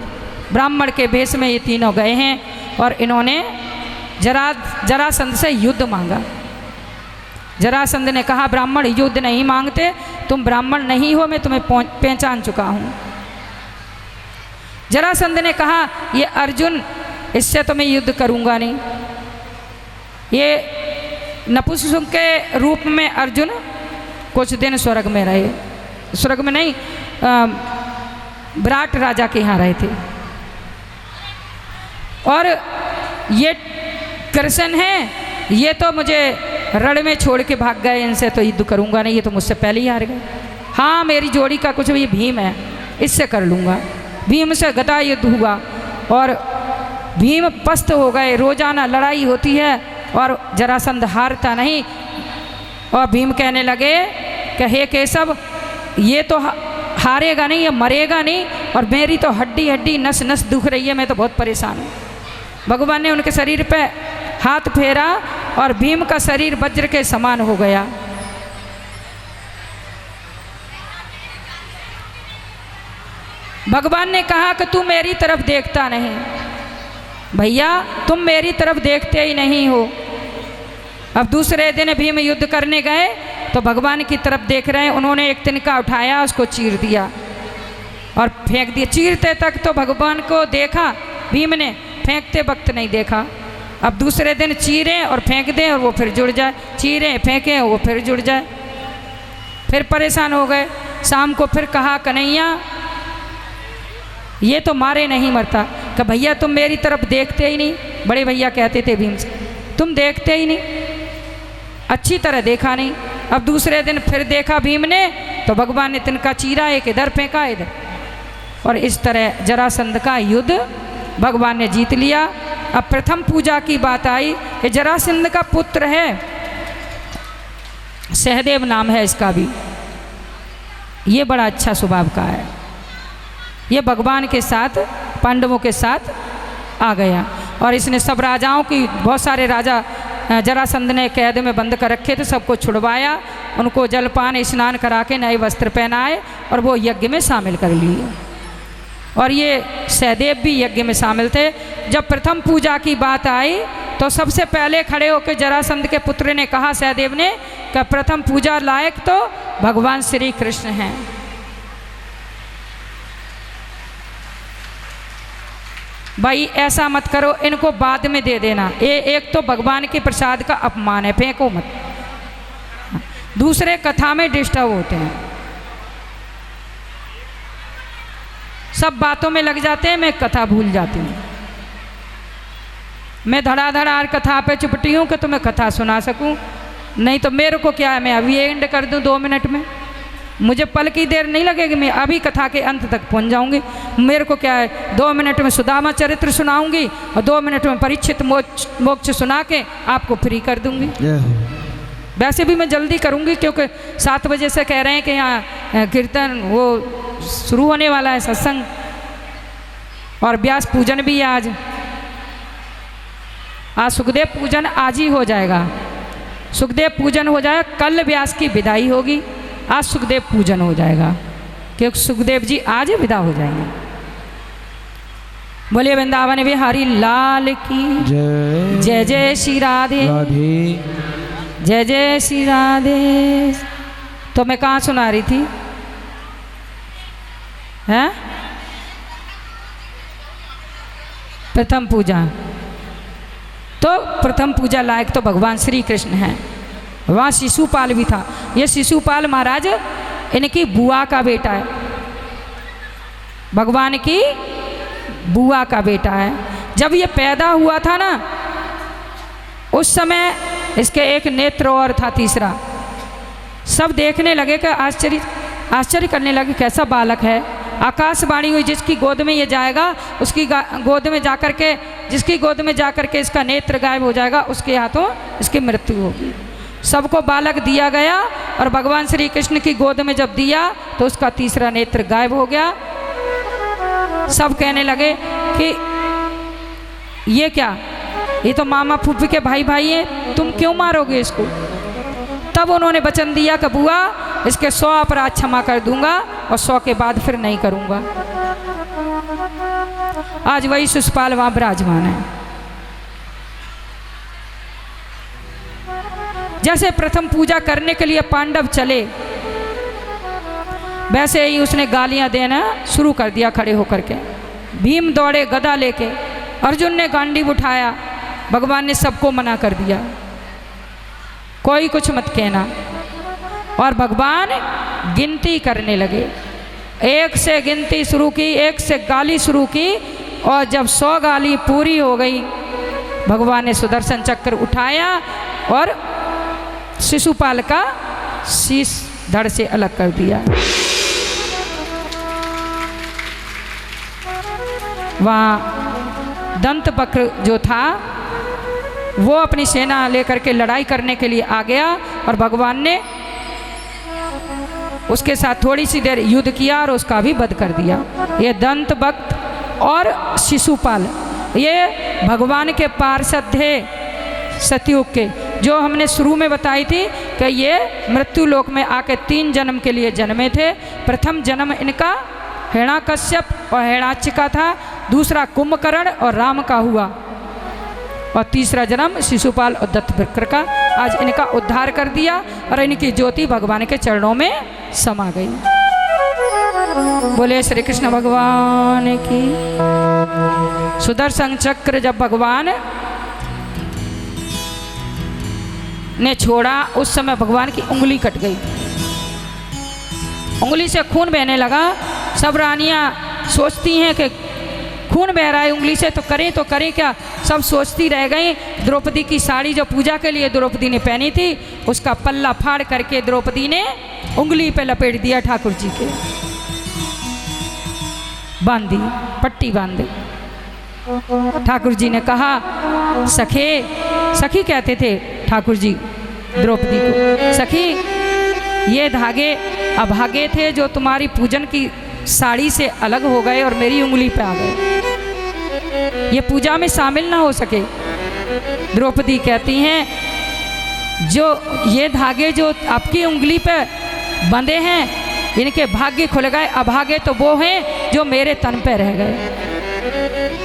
ब्राह्मण के भेष में ये तीनों गए हैं और इन्होंने जरासंध से युद्ध मांगा। जरासंध ने कहा ब्राह्मण युद्ध नहीं मांगते, तुम ब्राह्मण नहीं हो, मैं तुम्हें पहचान चुका हूँ। जरासंध ने कहा ये अर्जुन, इससे तो मैं युद्ध करूँगा नहीं। ये नपुंसक के रूप में अर्जुन कुछ दिन स्वर्ग में रहे, स्वर्ग में नहीं विराट राजा के यहाँ रहे थे। और ये कृष्ण हैं, ये तो मुझे रण में छोड़ के भाग गए, इनसे तो युद्ध करूँगा नहीं, ये तो मुझसे पहले ही हार गए। हाँ मेरी जोड़ी का कुछ भी भीम है, इससे कर लूँगा। भीम से गदा युद्ध हुआ और भीम पस्त हो गए। रोजाना लड़ाई होती है और जरासंध हारता नहीं। और भीम कहने लगे कि हे केशव, ये तो हारेगा नहीं, ये मरेगा नहीं, और मेरी तो हड्डी हड्डी नस नस दुख रही है, मैं तो बहुत परेशान हूँ। भगवान ने उनके शरीर पे हाथ फेरा और भीम का शरीर वज्र के समान हो गया। भगवान ने कहा कि तू मेरी तरफ देखता नहीं, भैया तुम मेरी तरफ देखते ही नहीं हो। अब दूसरे दिन भीम युद्ध करने गए तो भगवान की तरफ देख रहे हैं, उन्होंने एक तिनका उठाया, उसको चीर दिया और फेंक दिया। चीरते तक तो भगवान को देखा भीम ने, फेंकते वक्त नहीं देखा। अब दूसरे दिन चीरें और फेंक दें और वो फिर जुड़ जाए, चीरें फेंकें वो फिर जुड़ जाए। फिर परेशान हो गए। शाम को फिर कहा कन्हैया ये तो मारे नहीं मरता। कि भैया तुम मेरी तरफ देखते ही नहीं, बड़े भैया कहते थे भीम से, तुम देखते ही नहीं, अच्छी तरह देखा नहीं। अब दूसरे दिन फिर देखा भीम ने तो भगवान ने तिनका चीरा, एक इधर फेंका इधर, और इस तरह जरासंध का युद्ध भगवान ने जीत लिया। अब प्रथम पूजा की बात आई कि जरासंध का पुत्र है, सहदेव नाम है इसका भी, ये बड़ा अच्छा स्वभाव का है। ये भगवान के साथ पांडवों के साथ आ गया और इसने सब राजाओं की, बहुत सारे राजा जरासंध ने कैद में बंद कर रखे थे, सबको छुड़वाया, उनको जलपान स्नान करा के नए वस्त्र पहनाए और वो यज्ञ में शामिल कर लिए। और ये सहदेव भी यज्ञ में शामिल थे। जब प्रथम पूजा की बात आई तो सबसे पहले खड़े होकर जरासंध के पुत्र ने कहा सहदेव ने कि प्रथम पूजा लायक तो भगवान श्री कृष्ण हैं। भाई ऐसा मत करो, इनको बाद में दे देना। एक तो भगवान के प्रसाद का अपमान है, फेंको मत। दूसरे कथा में डिस्टर्ब होते हैं, सब बातों में लग जाते हैं, मैं कथा भूल जाती हूँ। मैं धड़ाधड़ कथा पे चुपटी हूँ कि तुम्हें कथा सुना सकूँ, नहीं तो मेरे को क्या है, मैं अभी एंड कर दूँ 2 मिनट में, मुझे पल की देर नहीं लगेगी, मैं अभी कथा के अंत तक पहुंच जाऊंगी। मेरे को क्या है, 2 मिनट में सुदामा चरित्र सुनाऊंगी और 2 मिनट में परीक्षित मोक्ष सुना के आपको फ्री कर दूंगी। वैसे भी मैं जल्दी करूंगी क्योंकि 7 बजे से कह रहे हैं कि यहाँ कीर्तन वो शुरू होने वाला है, सत्संग, और व्यास पूजन भी आज सुखदेव पूजन आज ही हो जाएगा। सुखदेव पूजन हो जाएगा, कल व्यास की विदाई होगी, आज सुखदेव पूजन हो जाएगा क्योंकि सुखदेव जी आज विदा हो जाएंगे। बोलिए वृंदावन बिहारी लाल की जय। जय जय श्री राधे राधे। जय जय श्री राधे। तो मैं कहाँ सुना रही थी, हैं? प्रथम पूजा। तो प्रथम पूजा लायक तो भगवान श्री कृष्ण हैं। वहाँ शिशुपाल भी था। ये शिशुपाल महाराज इनकी बुआ का बेटा है, भगवान की बुआ का बेटा है। जब ये पैदा हुआ था ना, उस समय इसके एक नेत्र और था तीसरा। सब देखने लगे कि आश्चर्य करने लगे, कैसा बालक है। आकाशवाणी हुई, जिसकी गोद में ये जाएगा उसकी गोद में जाकर के, जिसकी गोद में जाकर के इसका नेत्र गायब हो जाएगा, उसके हाथों इसकी मृत्यु होगी। सबको बालक दिया गया और भगवान श्री कृष्ण की गोद में जब दिया तो उसका तीसरा नेत्र गायब हो गया। सब कहने लगे कि ये क्या, ये तो मामा फूफी के भाई भाई हैं, तुम क्यों मारोगे इसको। तब उन्होंने वचन दिया कि बुआ इसके 100 अपराध क्षमा कर दूंगा और 100 के बाद फिर नहीं करूंगा। आज वही शिशुपाल वहां विराजमान है। जैसे प्रथम पूजा करने के लिए पांडव चले, वैसे ही उसने गालियां देना शुरू कर दिया खड़े होकर के। भीम दौड़े गदा लेके, अर्जुन ने गांडीव उठाया, भगवान ने सबको मना कर दिया, कोई कुछ मत कहना। और भगवान गिनती करने लगे, 1 से गिनती शुरू की, 1 से गाली शुरू की, और जब 100 गाली पूरी हो गई, भगवान ने सुदर्शन चक्र उठाया और शिशुपाल का शीश धड़ से अलग कर दिया। वहाँ दंत वक्र जो था वो अपनी सेना लेकर के लड़ाई करने के लिए आ गया और भगवान ने उसके साथ थोड़ी सी देर युद्ध किया और उसका भी वध कर दिया। ये दंत वक्त और शिशुपाल ये भगवान के पार्षद थे सतयुग के, जो हमने शुरू में बताई थी कि ये मृत्यु लोक में आके 3 जन्म के लिए जन्मे थे। प्रथम जन्म इनका हिरण्याकश्यप और हिरण्याक्षिका था, दूसरा कुंभकर्ण और राम का हुआ, और तीसरा जन्म शिशुपाल और दत्तवक्र का। आज इनका उद्धार कर दिया और इनकी ज्योति भगवान के चरणों में समा गई। बोले श्री कृष्ण भगवान की। सुदर्शन चक्र जब भगवान ने छोड़ा, उस समय भगवान की उंगली कट गई, उंगली से खून बहने लगा। सब रानियां सोचती हैं कि खून बह रहा है उंगली से, तो करें क्या, सब सोचती रह गई। द्रौपदी की साड़ी जो पूजा के लिए द्रौपदी ने पहनी थी, उसका पल्ला फाड़ करके द्रौपदी ने उंगली पे लपेट दिया, ठाकुर जी के बांध दी, पट्टी बांध दी। ठाकुर जी ने कहा, सखी कहते थे ठाकुर जी द्रौपदी को, सखी ये धागे अभागे थे जो तुम्हारी पूजन की साड़ी से अलग हो गए और मेरी उंगली पे आ गए, ये पूजा में शामिल ना हो सके। द्रौपदी कहती हैं, जो ये धागे जो आपकी उंगली पे बंधे हैं, इनके भाग्य खुल गए, अभागे तो वो हैं जो मेरे तन पे रह गए।